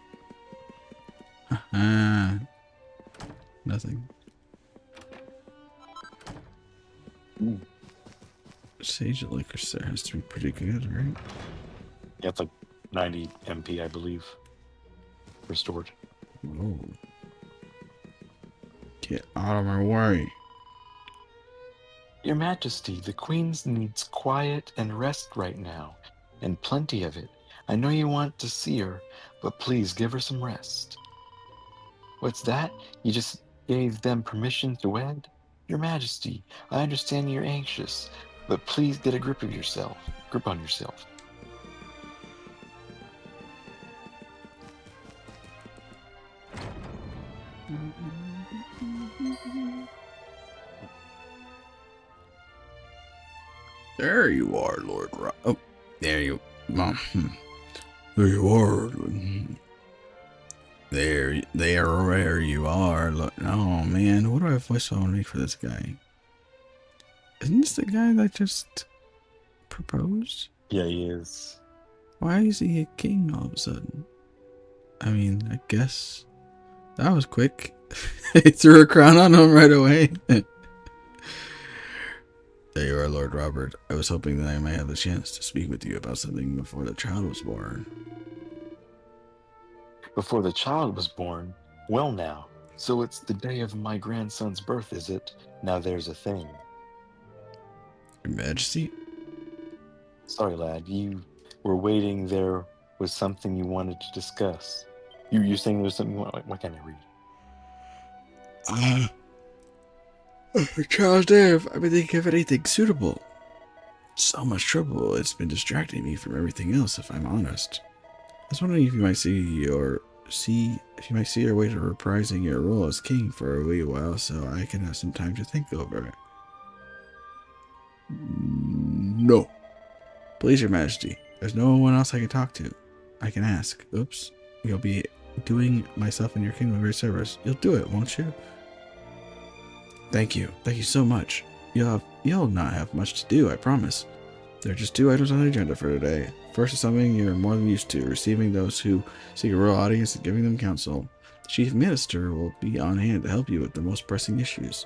Haha. Nothing. Ooh. Sage Elixir has to be pretty good, right? Yeah, it's like 90 MP, I believe. Restored. Whoa. Get out of my way. Your Majesty, the Queen needs quiet and rest right now, and plenty of it. I know you want to see her, but please give her some rest. What's that? You just gave them permission to wed? Your Majesty, I understand you're anxious, but please get a grip on yourself. There you are, Lord Oh, there you are. There you are. There where you are. Look, oh man, what do I have voice I want to make for this guy? Isn't this the guy that just proposed? Yeah, he is. Why is he a king all of a sudden? I mean, I guess that was quick. He threw a crown on him right away. There you are, Lord Robert. I was hoping that I might have the chance to speak with you about something before the child was born. Before the child was born? Well now, so it's the day of my grandson's birth, is it? Now there's a thing. Your Majesty? Sorry, lad, you were waiting. There was something you wanted to discuss. You're saying there was something you want. Why can't I read? Charles Dave, I've been thinking of anything suitable. So much trouble, it's been distracting me from everything else, if I'm honest. I was wondering if you might see your way to reprising your role as king for a wee while so I can have some time to think over it. No. Please, Your Majesty. There's no one else I can talk to. I can ask. Oops. You'll be doing myself and your kingdom a great service. You'll do it, won't you? Thank you. Thank you so much. You'll not have much to do, I promise. There are just 2 items on the agenda for today. First is something you're more than used to, receiving those who seek a royal audience and giving them counsel. The Chief Minister will be on hand to help you with the most pressing issues.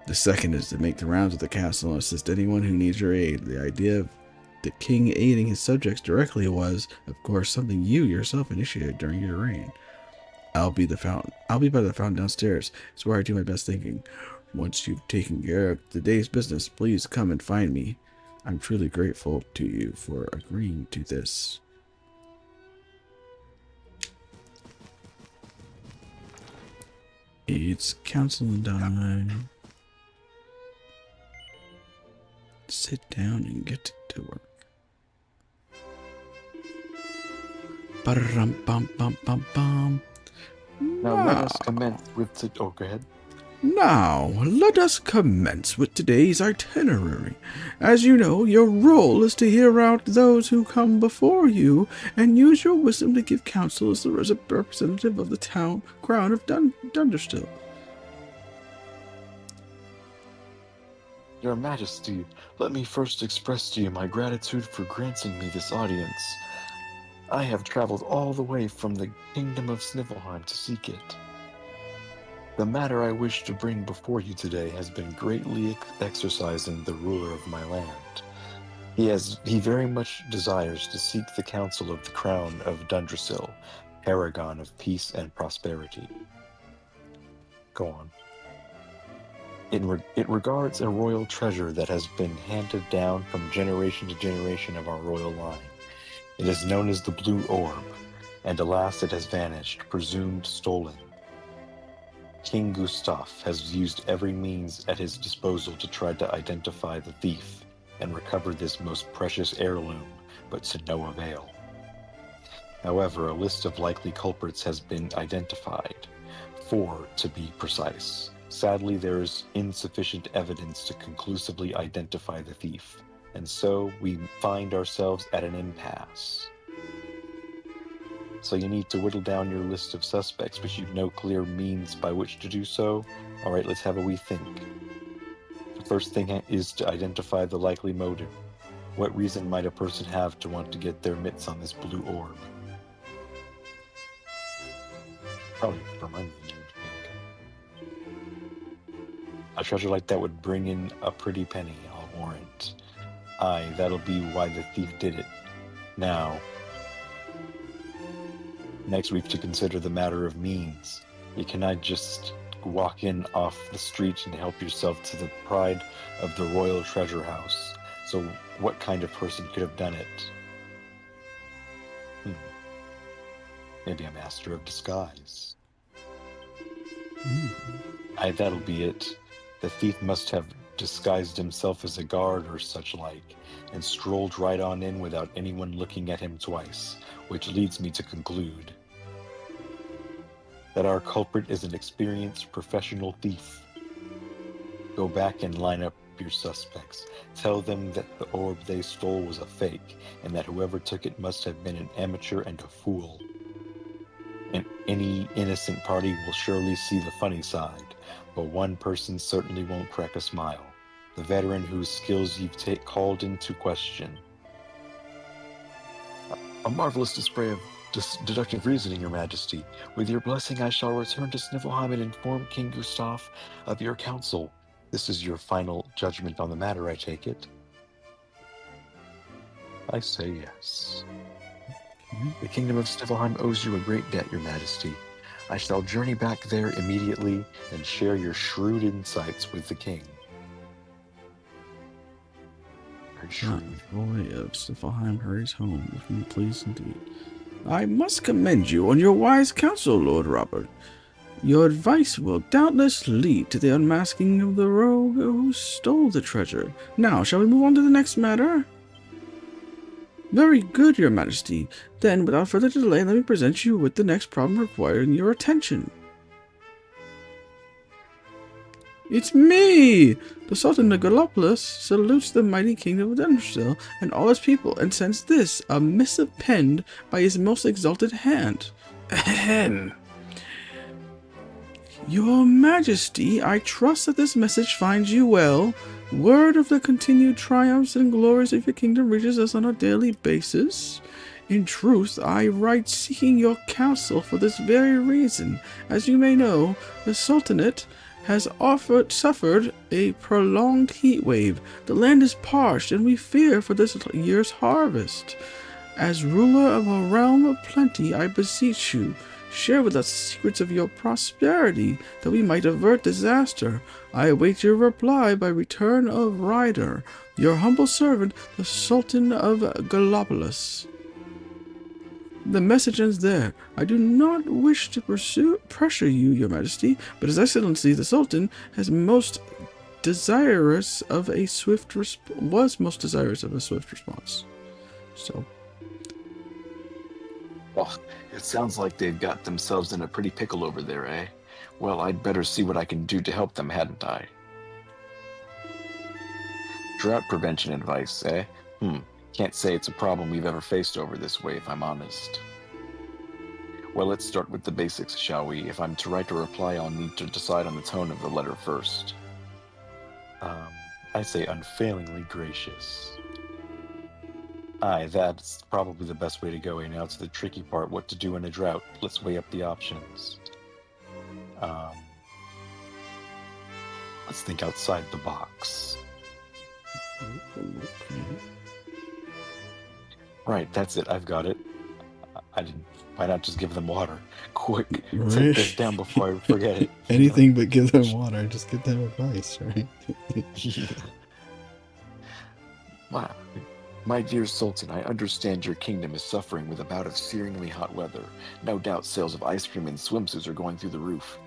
The second is to make the rounds of the castle and assist anyone who needs your aid. The idea of the king aiding his subjects directly was, of course, something you yourself initiated during your reign. I'll be by the fountain downstairs. It's where I do my best thinking. Once you've taken care of the day's business, please come and find me. I'm truly grateful to you for agreeing to this. It's council time. Sit down and get to work. Ba-rum-bum-bum-bum-bum. Now let us commence with the... Oh, go ahead. Now, let us commence with today's itinerary. As you know, your role is to hear out those who come before you and use your wisdom to give counsel as the representative of the crown of Dunderstill. Your Majesty, let me first express to you my gratitude for granting me this audience. I have traveled all the way from the kingdom of Snivelheim to seek it. The matter I wish to bring before you today has been greatly exercising the ruler of my land. He very much desires to seek the counsel of the crown of Dundrasil, paragon of peace and prosperity. Go on. It regards a royal treasure that has been handed down from generation to generation of our royal line. It is known as the Blue Orb, and alas it has vanished, presumed stolen. King Gustav has used every means at his disposal to try to identify the thief and recover this most precious heirloom, but to no avail. However, a list of likely culprits has been identified, 4 to be precise. Sadly, there is insufficient evidence to conclusively identify the thief, and so we find ourselves at an impasse. So you need to whittle down your list of suspects, but you've no clear means by which to do so. Alright, let's have a wee think. The first thing is to identify the likely motive. What reason might a person have to want to get their mitts on this blue orb? Probably for money, you would think. A treasure like that would bring in a pretty penny, I'll warrant. Aye, that'll be why the thief did it. Now, next we have to consider the matter of means. You cannot just walk in off the street and help yourself to the pride of the royal treasure house. So what kind of person could have done it? Maybe a master of disguise. Aye, that'll be it. The thief must have disguised himself as a guard or such like, and strolled right on in without anyone looking at him twice, which leads me to conclude that our culprit is an experienced professional thief. Go back and line up your suspects. Tell them that the orb they stole was a fake, and that whoever took it must have been an amateur and a fool. And any innocent party will surely see the funny side, but one person certainly won't crack a smile. The veteran whose skills you've called into question. A marvelous display of deductive reasoning, Your Majesty. With your blessing, I shall return to Snivelheim and inform King Gustav of your counsel. This is your final judgment on the matter, I take it? I say yes. The Kingdom of Snivelheim owes you a great debt, Your Majesty. I shall journey back there immediately and share your shrewd insights with the King. The boy of Snivelheim hurries home, looking pleased indeed. I must commend you on your wise counsel, Lord Robert. Your advice will doubtless lead to the unmasking of the rogue who stole the treasure. Now, shall we move on to the next matter? Very good, Your Majesty. Then, without further delay, let me present you with the next problem requiring your attention. It's me! The Sultan of Gallopolis salutes the mighty kingdom of Dunderstill and all his people, and sends this, a missive penned by his most exalted hand. Ahem. Your Majesty, I trust that this message finds you well. Word of the continued triumphs and glories of your kingdom reaches us on a daily basis. In truth, I write seeking your counsel for this very reason. As you may know, the Sultanate has suffered a prolonged heat wave. The land is parched, and we fear for this year's harvest. As ruler of a realm of plenty, I beseech you, share with us the secrets of your prosperity, that we might avert disaster. I await your reply by return of rider. Your humble servant, the Sultan of Gallopolis. The message ends there. I do not wish to pressure you, your majesty, but his excellency the Sultan was most desirous of a swift response. So. Oh, it sounds like they've got themselves in a pretty pickle over there, eh? Well, I'd better see what I can do to help them, hadn't I? Drought prevention advice, eh? Can't say it's a problem we've ever faced over this way, if I'm honest. Well, let's start with the basics, shall we? If I'm to write a reply, I'll need to decide on the tone of the letter first. I say unfailingly gracious. Aye, that's probably the best way to go. Now to the tricky part, what to do in a drought. Let's weigh up the options. Let's think outside the box. Right, that's it. I've got it. Why not just give them water? Quick, take this down before I forget it. Anything but give them water. Just give them advice, right? Wow. My dear Sultan, I understand your kingdom is suffering with a bout of searingly hot weather. No doubt sales of ice cream and swimsuits are going through the roof.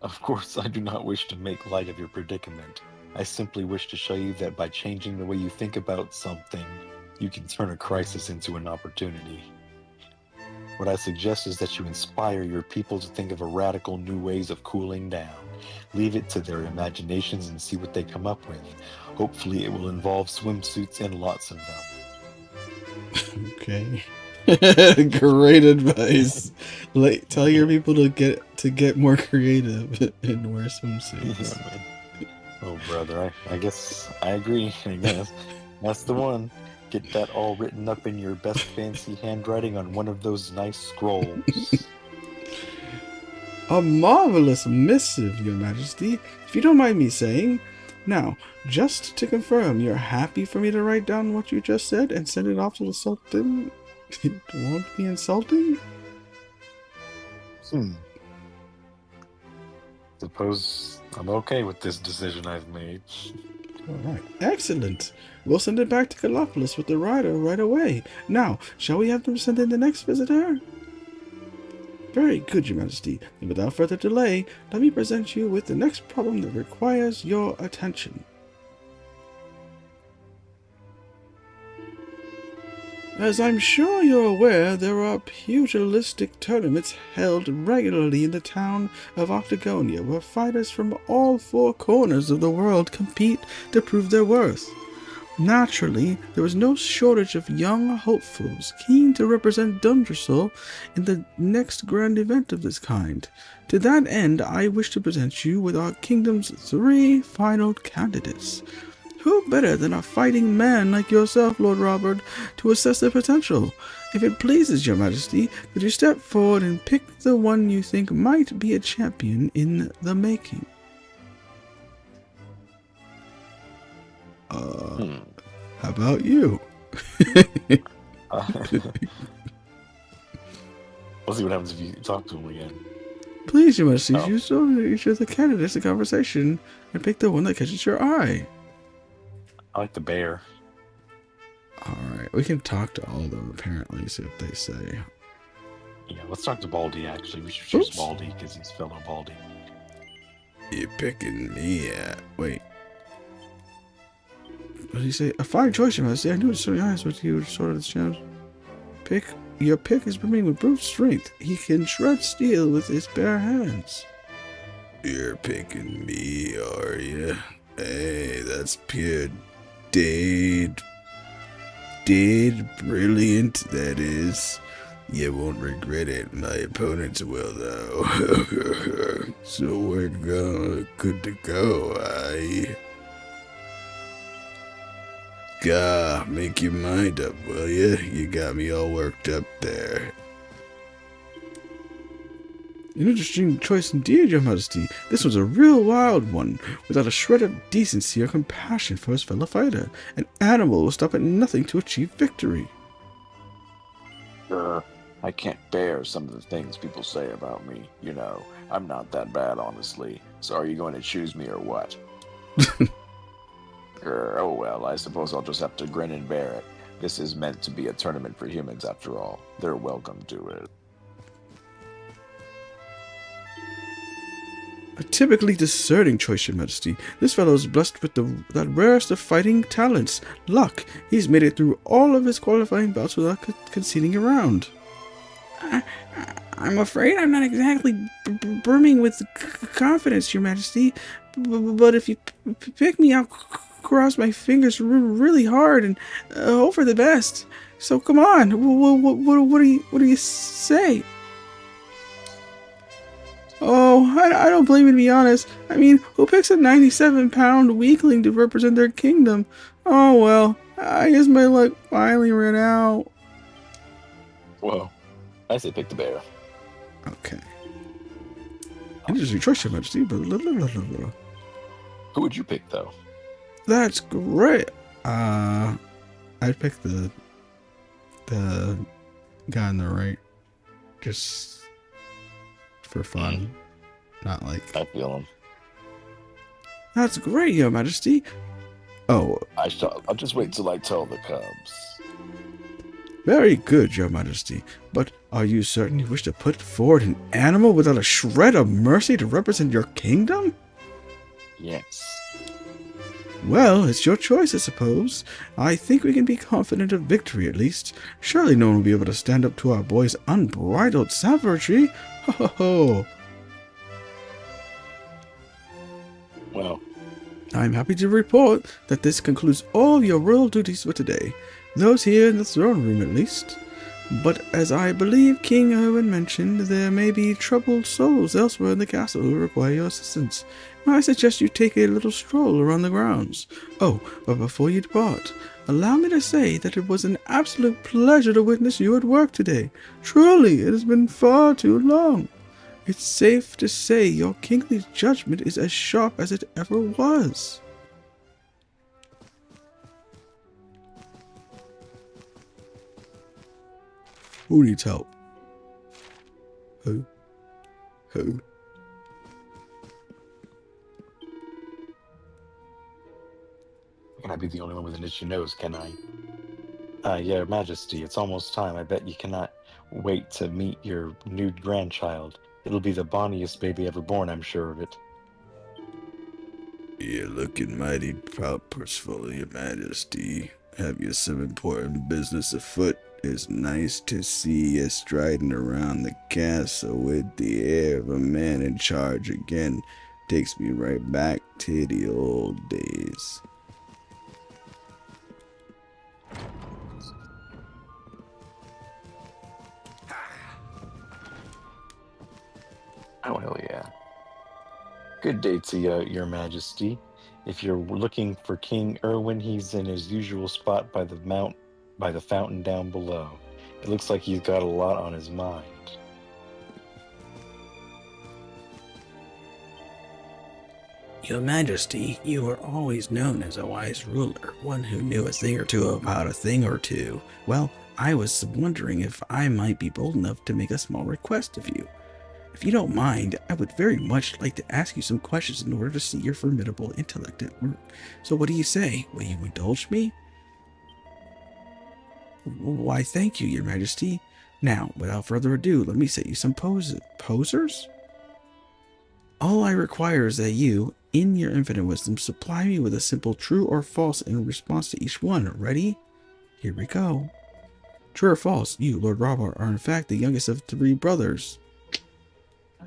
Of course, I do not wish to make light of your predicament. I simply wish to show you that by changing the way you think about something, you can turn a crisis into an opportunity. What I suggest is that you inspire your people to think of radical new ways of cooling down. Leave it to their imaginations and see what they come up with. Hopefully it will involve swimsuits and lots of them. Okay. Great advice. Like, tell your people to get more creative and wear swimsuits. Oh, brother, I guess I agree. I guess that's the one. Get that all written up in your best fancy handwriting on one of those nice scrolls. A marvelous missive, your majesty, if you don't mind me saying. Now, just to confirm, you're happy for me to write down what you just said and send it off to the Sultan? It won't be insulting? Suppose I'm okay with this decision I've made. Alright, excellent. We'll send it back to Gallopolis with the rider right away. Now, shall we have them send in the next visitor? Very good, your majesty. And without further delay, let me present you with the next problem that requires your attention. As I'm sure you're aware, there are pugilistic tournaments held regularly in the town of Octagonia, where fighters from all four corners of the world compete to prove their worth. Naturally, there is no shortage of young hopefuls keen to represent Dundrasil in the next grand event of this kind. To that end, I wish to present you with our kingdom's 3 final candidates. Who better than a fighting man like yourself, Lord Robert, to assess their potential? If it pleases your majesty, could you step forward and pick the one you think might be a champion in the making? How about you? We'll see what happens if you talk to him again. Please, your majesty, you should the candidates in conversation and pick the one that catches your eye. I like the bear. Alright, we can talk to all of them, apparently, see what they say. Yeah, let's talk to Baldy, actually. We should choose Baldy, because he's fellow Baldy. You're picking me at... Wait. What did he say? A fine choice, your majesty. I knew it was so nice what you sort of this challenge. Your pick is brimming with brute strength. He can shred steel with his bare hands. You're picking me, are you? Hey, that's pure Dade brilliant, that is. You won't regret it. My opponents will, though. So we're good to go, aye? Gah, make your mind up, will ya? You got me all worked up there. An interesting choice indeed, Your Majesty. This was a real wild one, without a shred of decency or compassion for his fellow fighter. An animal will stop at nothing to achieve victory. I can't bear some of the things people say about me. You know, I'm not that bad, honestly. So are you going to choose me or what? Oh well, I suppose I'll just have to grin and bear it. This is meant to be a tournament for humans after all. They're welcome to it. A typically discerning choice, Your Majesty. This fellow is blessed with that rarest of fighting talents, luck. He's made it through all of his qualifying bouts without conceding a round. I'm afraid I'm not exactly brimming with confidence, Your Majesty. But if you pick me, I'll cross my fingers really hard and hope for the best. So come on, what do you say? Oh, I don't blame you, to be honest. I mean, who picks a 97-pound weakling to represent their kingdom? Oh well, I guess my luck finally ran out. Well, I say pick the bear. Okay. Interesting choice, Your Majesty, but Who would you pick, though? That's great. I'd pick the guy on the right, just for fun, not like. I feel him. That's great, Your Majesty. Oh, I'll just wait till I tell the cubs. very good, Your Majesty. But are you certain you wish to put forward an animal without a shred of mercy to represent your kingdom? Yes. Well, it's your choice, I suppose. I think we can be confident of victory, at least. Surely no one will be able to stand up to our boy's unbridled savagery. Ho ho ho. Well, I'm happy to report that this concludes all of your royal duties for today. Those here in the throne room, at least. But as I believe King Erwin mentioned, there may be troubled souls elsewhere in the castle who require your assistance. I suggest you take a little stroll around the grounds. Oh, but before you depart, allow me to say that it was an absolute pleasure to witness you at work today. Truly, it has been far too long. It's safe to say your kingly judgment is as sharp as it ever was. Who needs help? Who? can I be the only one with an itchy nose, can I? Your Majesty, it's almost time. I bet you cannot wait to meet your new grandchild. It'll be the bonniest baby ever born, I'm sure of it. You're looking mighty purposeful, Your Majesty. Have you some important business afoot? It's nice to see you striding around the castle with the air of a man in charge again. Takes me right back to the old days. Oh, hell yeah. Good day to you, Your Majesty. If you're looking for King Erwin, he's in his usual spot by the fountain down below. It looks like he's got a lot on his mind. Your Majesty, you were always known as a wise ruler, one who knew a thing or two about a thing or two. Well, I was wondering if I might be bold enough to make a small request of you. If you don't mind, I would very much like to ask you some questions in order to see your formidable intellect at work. So what do you say? Will you indulge me? Why, thank you, Your Majesty. Now, without further ado, let me set you some posers? All I require is that you, in your infinite wisdom, supply me with a simple true or false in response to each one. Ready? Here we go. True or false, you, Lord Robert, are in fact the youngest of 3 brothers. I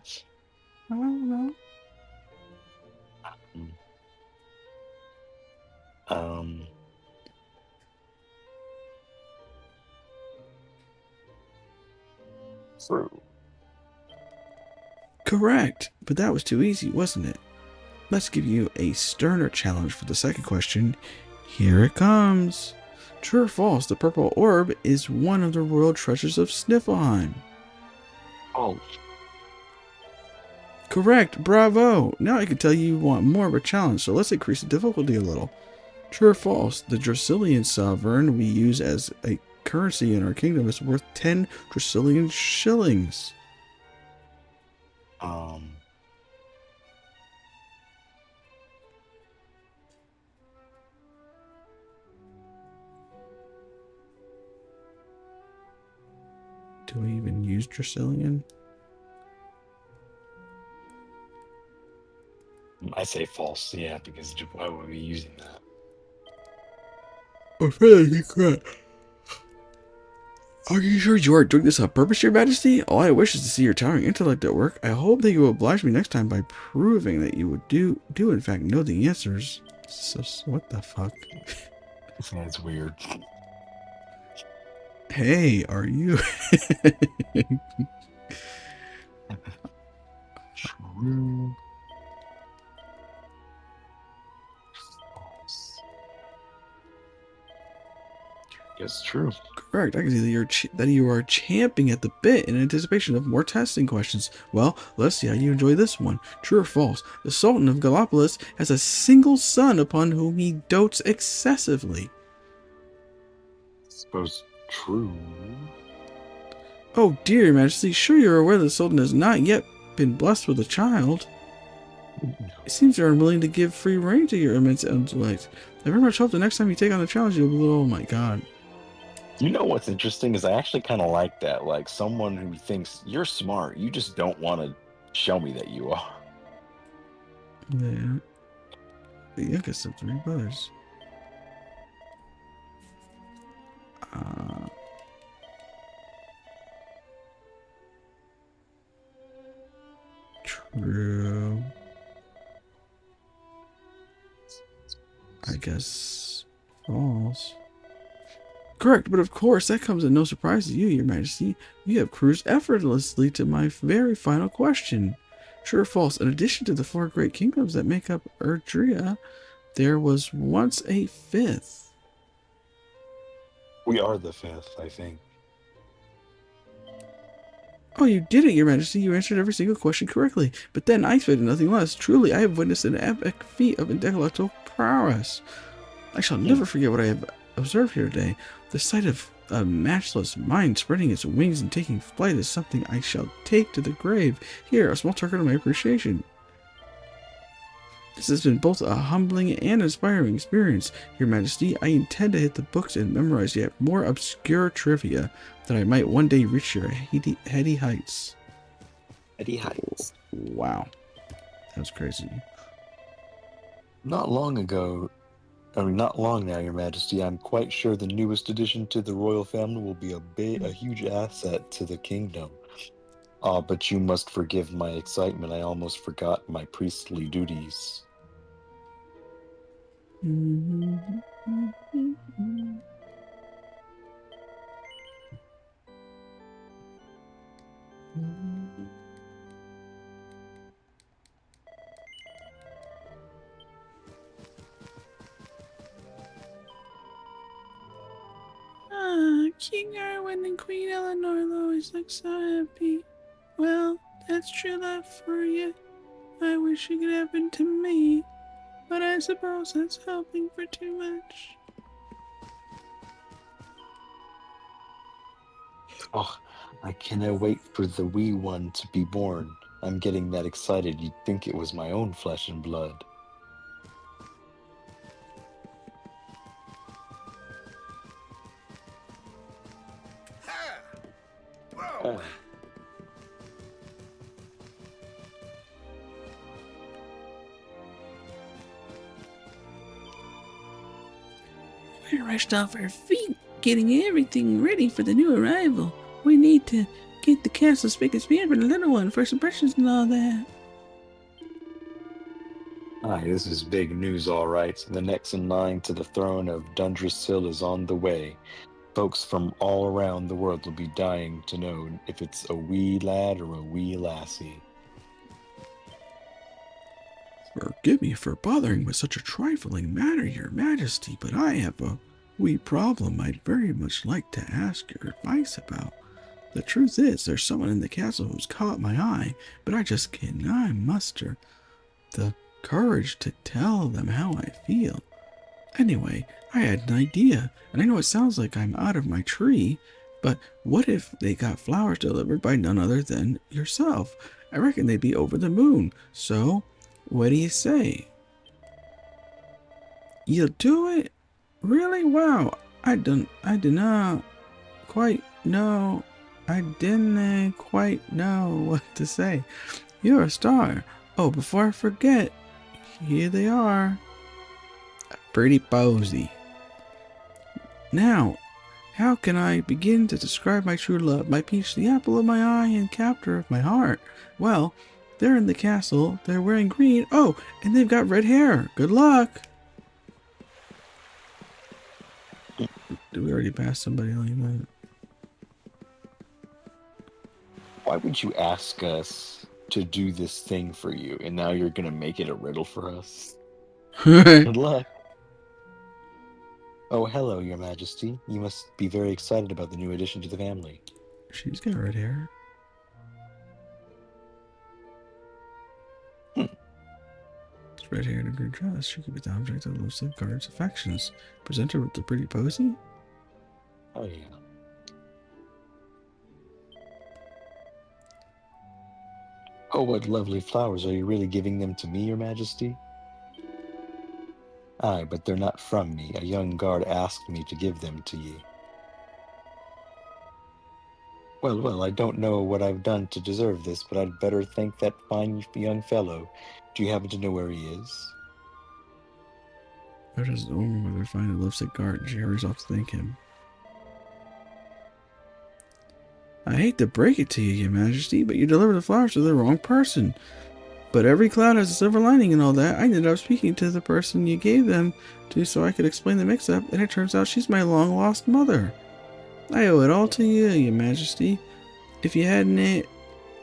don't know. True. Correct, but that was too easy, wasn't it? Let's give you a sterner challenge for the second question. Here it comes. True or false, the purple orb is one of the royal treasures of Sniffelheim? Oh, Correct, bravo! Now I can tell you want more of a challenge, so let's increase the difficulty a little. True or false, the Dracilian sovereign we use as a currency in our kingdom is worth 10 Dracilian shillings. Do we even use Dracilian? I say false, yeah, because why would we be using that? I feel like you could. Are you sure you are doing this on purpose, Your Majesty? All I wish is to see your towering intellect at work. I hope that you will oblige me next time by proving that you would do in fact know the answers. So what the fuck? That's weird. Hey, are you? True. Yes, true. Correct. I can see that you are champing at the bit in anticipation of more testing questions. Well, let's see how you enjoy this one. True or false? The Sultan of Gallipolis has a single son upon whom he dotes excessively. Suppose true. Oh dear, Your Majesty, sure you're aware the Sultan has not yet been blessed with a child. It seems you're unwilling to give free rein to your immense intellect. I very much hope the next time you take on the challenge, you'll be oh my god. You know what's interesting is I actually kind of like that. Like someone who thinks you're smart, you just don't want to show me that you are. Yeah. The youngest of 3 brothers. True. I guess false. Correct, but of course that comes as no surprise to you, Your Majesty. You have cruised effortlessly to my very final question. True or false, in addition to the 4 great kingdoms that make up Erdrea, there was once a 5th. We are the 5th, I think. Oh, you did it, Your Majesty. You answered every single question correctly. But then I expected nothing less. Truly, I have witnessed an epic feat of intellectual prowess. I shall never forget what I have observed here today. The sight of a matchless mind spreading its wings and taking flight is something I shall take to the grave. Here, a small token of my appreciation. This has been both a humbling and inspiring experience, Your Majesty. I intend to hit the books and memorize yet more obscure trivia, that I might one day reach your heady heights. Heady heights. Wow. That was crazy. Not long now, Your Majesty, I'm quite sure the newest addition to the royal family will be a huge asset to the kingdom. But you must forgive my excitement. I almost forgot my priestly duties. King Arwen and Queen Eleanor always look so happy. Well, that's true love for you. I wish it could happen to me, but I suppose that's hoping for too much. Oh, I cannot wait for the wee one to be born. I'm getting that excited you'd think it was my own flesh and blood. Oh. We're rushed off our feet, getting everything ready for the new arrival. We need to get the castle spick and span for the little one, first impressions and all that. Aye, this is big news, all right. The next in line to the throne of Dundrasil is on the way. Folks from all around the world will be dying to know if it's a wee lad or a wee lassie. Forgive me for bothering with such a trifling matter, Your Majesty, but I have a wee problem I'd very much like to ask your advice about. The truth is, there's someone in the castle who's caught my eye, but I just cannot muster the courage to tell them how I feel. Anyway, I had an idea, and I know it sounds like I'm out of my tree, but what if they got flowers delivered by none other than yourself? I reckon they'd be over the moon. So, what do you say? You'll do it? Really? Wow. I did not quite know. I didn't quite know what to say. You're a star. Oh, before I forget, here they are. Pretty Posy. Now, how can I begin to describe my true love, my peach, the apple of my eye, and captor of my heart? Well, they're in the castle, they're wearing green. Oh, and they've got red hair. Good luck. Did we already pass somebody like that? Why would you ask us to do this thing for you, and now you're gonna make it a riddle for us? Good luck. Oh, hello, Your Majesty. You must be very excited about the new addition to the family. She's got red hair. Red hair and a green dress. She could be the object of love, safeguards, affections. Present her with the pretty Posy? Oh, yeah. Oh, what lovely flowers. Are you really giving them to me, Your Majesty? Aye, but they're not from me. A young guard asked me to give them to ye. Well, I don't know what I've done to deserve this, but I'd better thank that fine young fellow. Do you happen to know where he is? Where does the woman with her fine and lovesick guard? She hurries off to thank him. I hate to break it to you, Your Majesty, but you delivered the flowers to the wrong person. But every cloud has a silver lining and all that. I ended up speaking to the person you gave them to so I could explain the mix-up, and it turns out she's my long-lost mother. I owe it all to you, Your Majesty. If you hadn't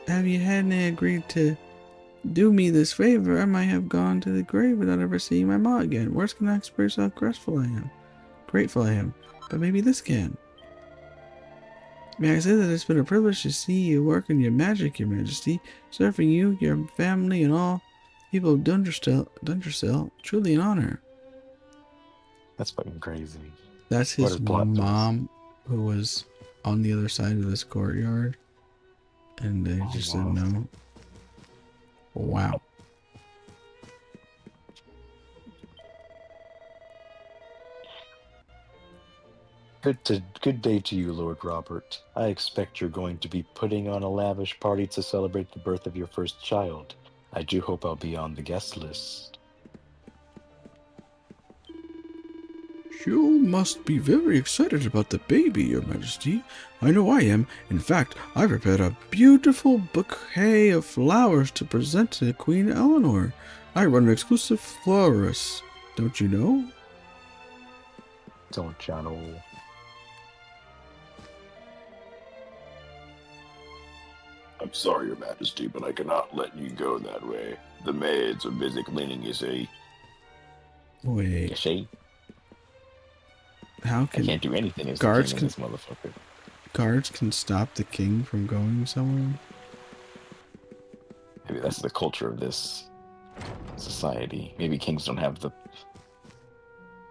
agreed to do me this favor, I might have gone to the grave without ever seeing my ma again. Words cannot express how grateful I am. But maybe this can. May I say that it's been a privilege to see you work in your magic, Your Majesty, serving you, your family, and all people of Dungersell. Truly an honor. That's fucking crazy. That's his mom, who was on the other side of this courtyard, and they just didn't know. Wow. Good day to you, Lord Robert. I expect you're going to be putting on a lavish party to celebrate the birth of your first child. I do hope I'll be on the guest list. You must be very excited about the baby, Your Majesty. I know I am. In fact, I prepared a beautiful bouquet of flowers to present to Queen Eleanor. I run an exclusive florist. Don't you know? Don't you know? I'm sorry, Your Majesty, but I cannot let you go that way. The maids are busy cleaning, you see. Wait. You see? How can I can't do anything as guards this motherfucker. Guards can stop the king from going somewhere? Maybe that's the culture of this society. Maybe kings don't have the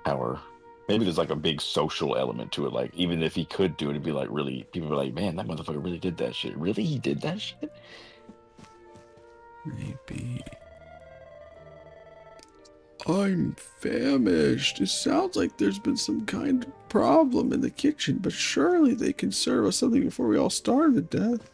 power. Maybe there's like a big social element to it. Like, even if he could do it, it'd be like really, people are like, man, that motherfucker really did that shit. Really? He did that shit? Maybe. I'm famished. It sounds like there's been some kind of problem in the kitchen, but surely they can serve us something before we all starve to death.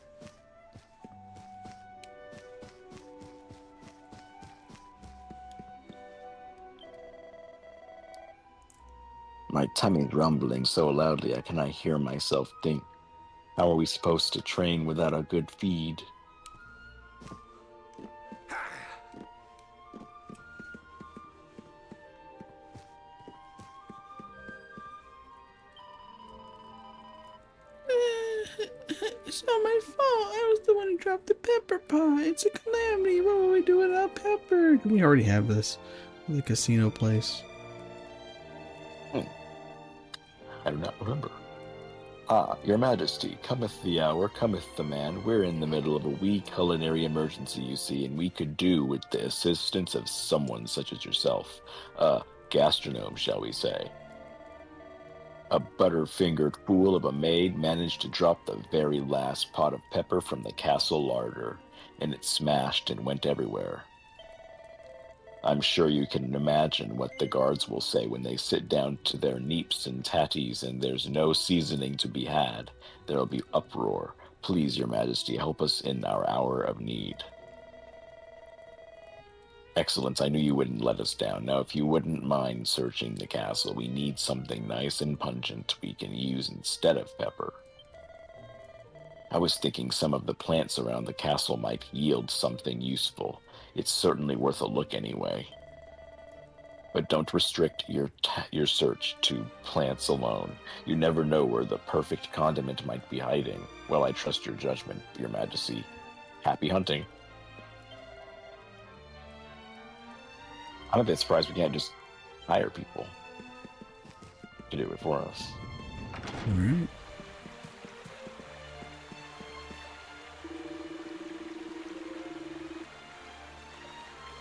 My tummy's rumbling so loudly I cannot hear myself think. How are we supposed to train without a good feed? It's not my fault. I was the one who dropped the pepper pot. It's a calamity. What will we do without pepper? We already have this. The casino place. I do not remember. Ah, your majesty, cometh the hour, cometh the man. We're in the middle of a wee culinary emergency, you see, and we could do with the assistance of someone such as yourself. A gastronome, shall we say. A butter-fingered fool of a maid managed to drop the very last pot of pepper from the castle larder, and it smashed and went everywhere. I'm sure you can imagine what the guards will say when they sit down to their neeps and tatties and there's no seasoning to be had. There'll be uproar. Please, your majesty, help us in our hour of need. Excellence, I knew you wouldn't let us down. Now, if you wouldn't mind searching the castle, we need something nice and pungent we can use instead of pepper. I was thinking some of the plants around the castle might yield something useful. It's certainly worth a look anyway. But don't restrict your search to plants alone. You never know where the perfect condiment might be hiding. Well, I trust your judgment, your majesty. Happy hunting. I'm a bit surprised we can't just hire people to do it for us. All right.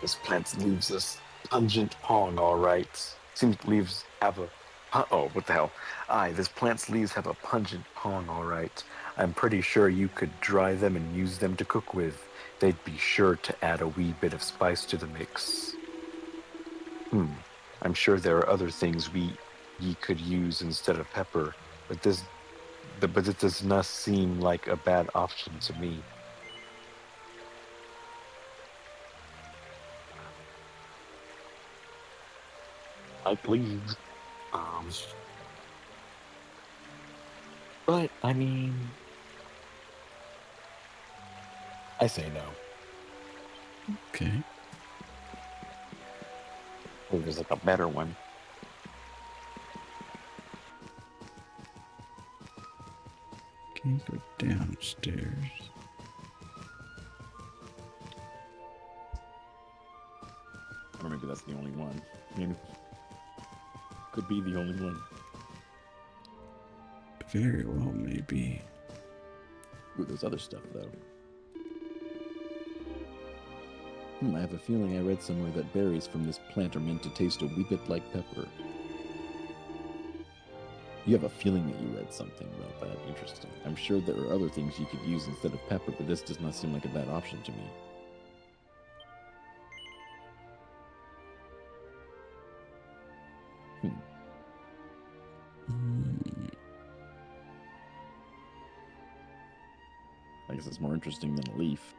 This plant leaves us pungent pong, all right. Seems leaves have a... Oh, what the hell? Aye, this plant's leaves have a pungent pong, all right. I'm pretty sure you could dry them and use them to cook with. They'd be sure to add a wee bit of spice to the mix. I'm sure there are other things ye could use instead of pepper, but it does not seem like a bad option to me. Like leaves. But I mean, I say no. Okay. Oh, there's like a better one. Can you go downstairs? Or maybe that's the only one. Maybe. Could be the only one. Very well, maybe. Ooh, there's other stuff, though. I have a feeling I read somewhere that berries from this plant are meant to taste a wee bit like pepper. You have a feeling that you read something about that. Interesting. I'm sure there are other things you could use instead of pepper, but this does not seem like a bad option to me. I guess it's more interesting than a leaf.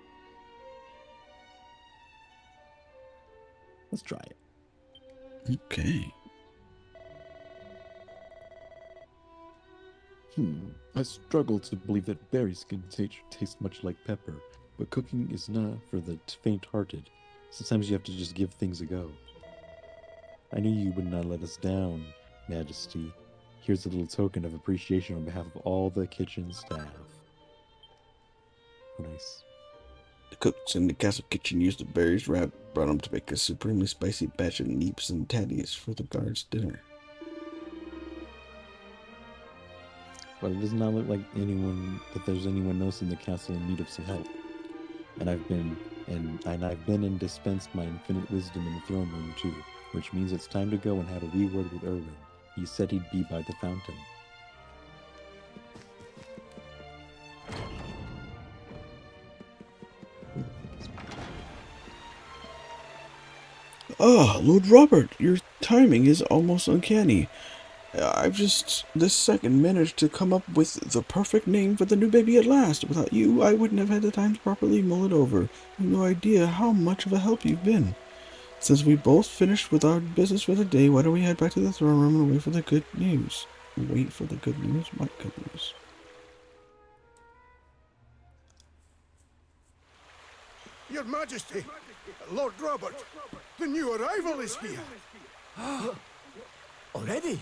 Let's try it. Okay. I struggle to believe that berries can taste much like pepper, but cooking is not for the faint-hearted. Sometimes you have to just give things a go. I knew you would not let us down, Majesty. Here's a little token of appreciation on behalf of all the kitchen staff. Oh, nice. The cooks in the castle kitchen used the berries Rab brought them to make a supremely spicy batch of neeps and tatties for the guards' dinner. But it does not look like there's anyone else in the castle in need of some help. And I've been and dispensed my infinite wisdom in the throne room too, which means it's time to go and have a wee word with Erwin. He said he'd be by the fountain. Oh, Lord Robert, your timing is almost uncanny. I've just this second managed to come up with the perfect name for the new baby at last. Without you, I wouldn't have had the time to properly mull it over. I have no idea how much of a help you've been. Since we both finished with our business for the day, why don't we head back to the throne room and wait for the good news? Wait for the good news? What good news? Your Majesty, Lord Robert, the new arrival is here. Already?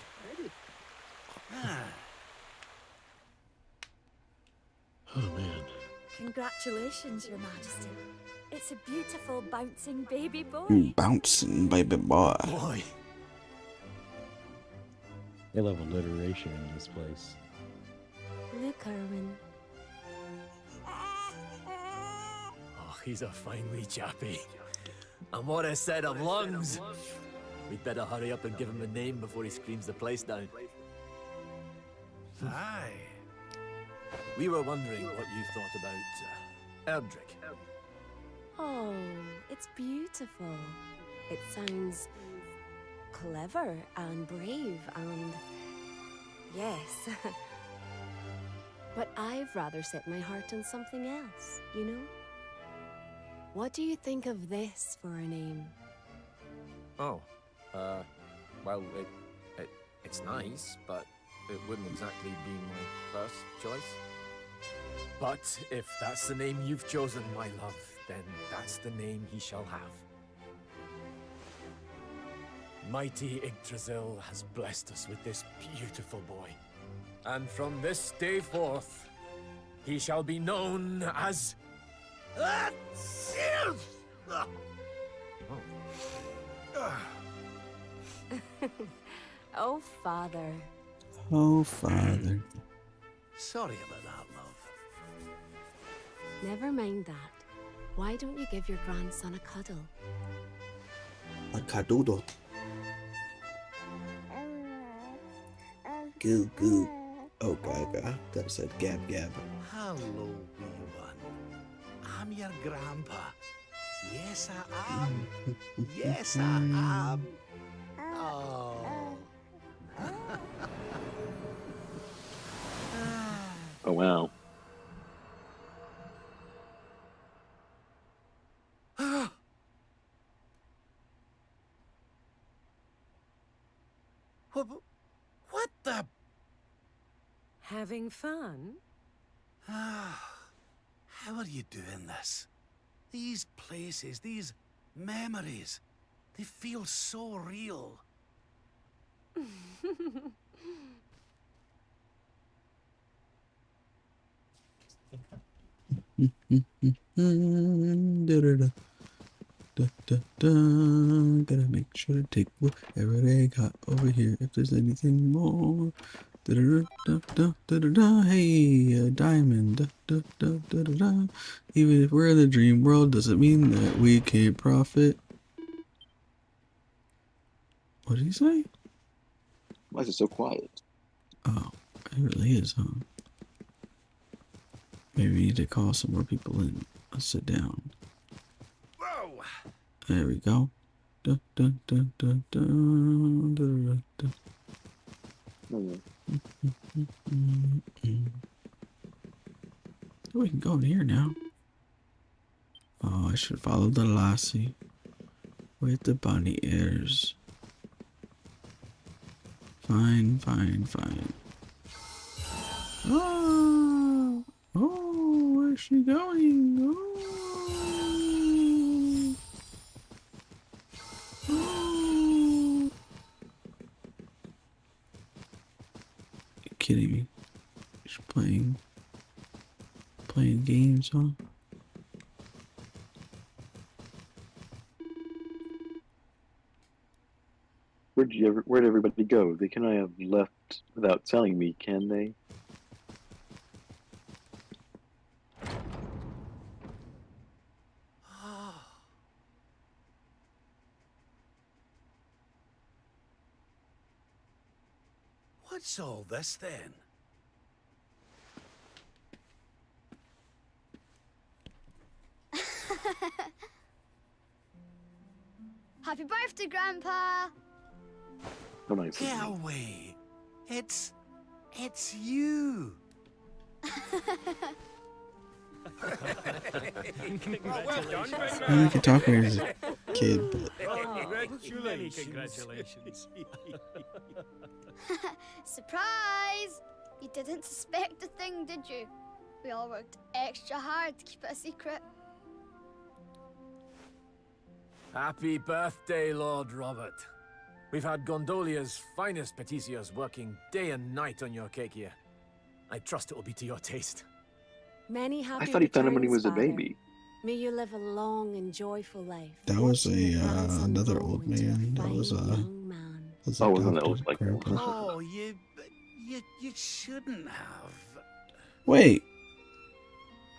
Oh man. Congratulations, Your Majesty. It's a beautiful, bouncing baby boy. Bouncing baby boy. Boy. They love alliteration in this place. Look, Erwin. Oh, he's a fine wee chappie. And what a set of lungs! We'd better hurry up and give him a name before he screams the place down. Aye. We were wondering what you thought about Erdrick. Oh, it's beautiful. It sounds clever and brave and... yes. But I've rather set my heart on something else, you know? What do you think of this for a name? Oh, well, it's nice, but it wouldn't exactly be my first choice. But if that's the name you've chosen, my love, then that's the name he shall have. Mighty Yggdrasil has blessed us with this beautiful boy. And from this day forth, he shall be known as... Oh, Father. Oh, Father. Sorry about that, love. Never mind that. Why don't you give your grandson a cuddle? A cadudo. Goo goo. Oh, gaga. That said gab gab. Hello, wee one. I'm your grandpa. Yes, I am. Yes, I am. Oh. Oh, wow. What the? Having fun? How are you doing this? These places, these memories, they feel so real. Da-da-da. Da-da-da. Gotta make sure to take whatever they got over here if there's anything more. Da-da-da-da-da-da-da. Hey, a diamond. Da-da-da-da-da. Even if we're in the dream world, doesn't mean that we can't profit. What did he say? Why is it so quiet? Oh, it really is, huh? Maybe we need to call some more people in. Let's sit down. Whoa! There we go. Da, da, da, da, da, da, da, da. We can go over here now. Oh, I should follow the lassie with the bunny ears. Fine, fine, fine. Oh, oh, where's she going? Oh. Oh. You're kidding me? She's playing games, huh? Where'd everybody go? They cannot have left without telling me, can they? What's all this then? Happy birthday, Grandpa! Oh, nice. Get away! It's you! I could talk when he was a kid, but... Congratulations. Surprise! You didn't suspect a thing, did you? We all worked extra hard to keep it a secret. Happy birthday, Lord Robert. We've had Gondolia's finest patissiers working day and night on your cake here. I trust it will be to your taste. Many happy I thought he found him when he returns, was a Father. baby. May you live a long and joyful life. That was watching your a grandson another grow old into a man. That was fine a young man. Oh, wasn't it? adopted Like grandpa. Oh, you shouldn't have. Wait,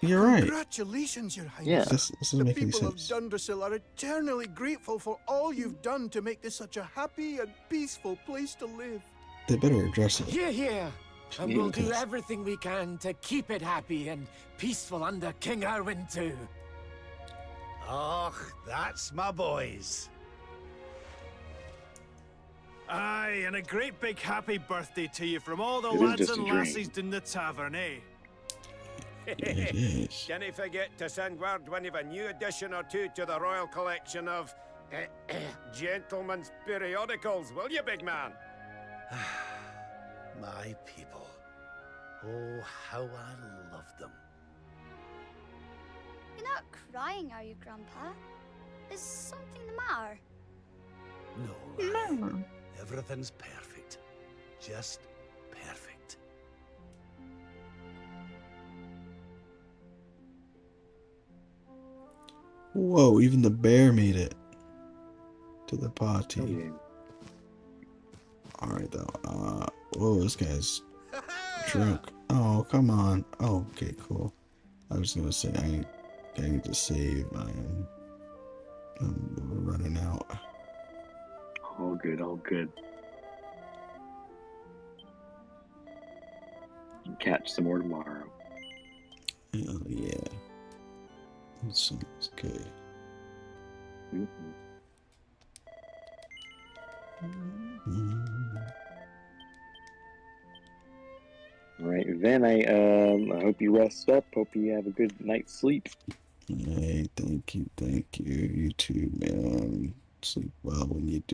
you're right. Congratulations, Your Highness. Yeah. This doesn't The make any people of sense. Dundrasil are eternally grateful for all you've done to make this such a happy and peaceful place to live. They better address it. Here, here. And Yeah, we'll do yes. everything we can to keep it happy and peaceful under King Erwin too. Oh, that's my boys. Aye, and a great big happy birthday to you from all the It is lads just and a dream. lassies in the tavern, eh? It is. Can you forget to send word when you've a new addition or two to the royal collection of gentlemen's periodicals, will you, big man? My people. Oh, how I love them. You're not crying, are you, Grandpa? Is something the matter? No, Riley. Everything's perfect. Just perfect. Whoa, even the bear made it to the party. Yeah. Alright though. Whoa, this guy's drunk. Oh, come on. Oh, okay, cool. I was gonna say I need to save. I'm running out. All good, all good. And catch some more tomorrow. Hell yeah. That sounds good. Mm-hmm. All right, then I hope you rest up. Hope you have a good night's sleep. Hey, thank you. You too, man. Sleep well when you do.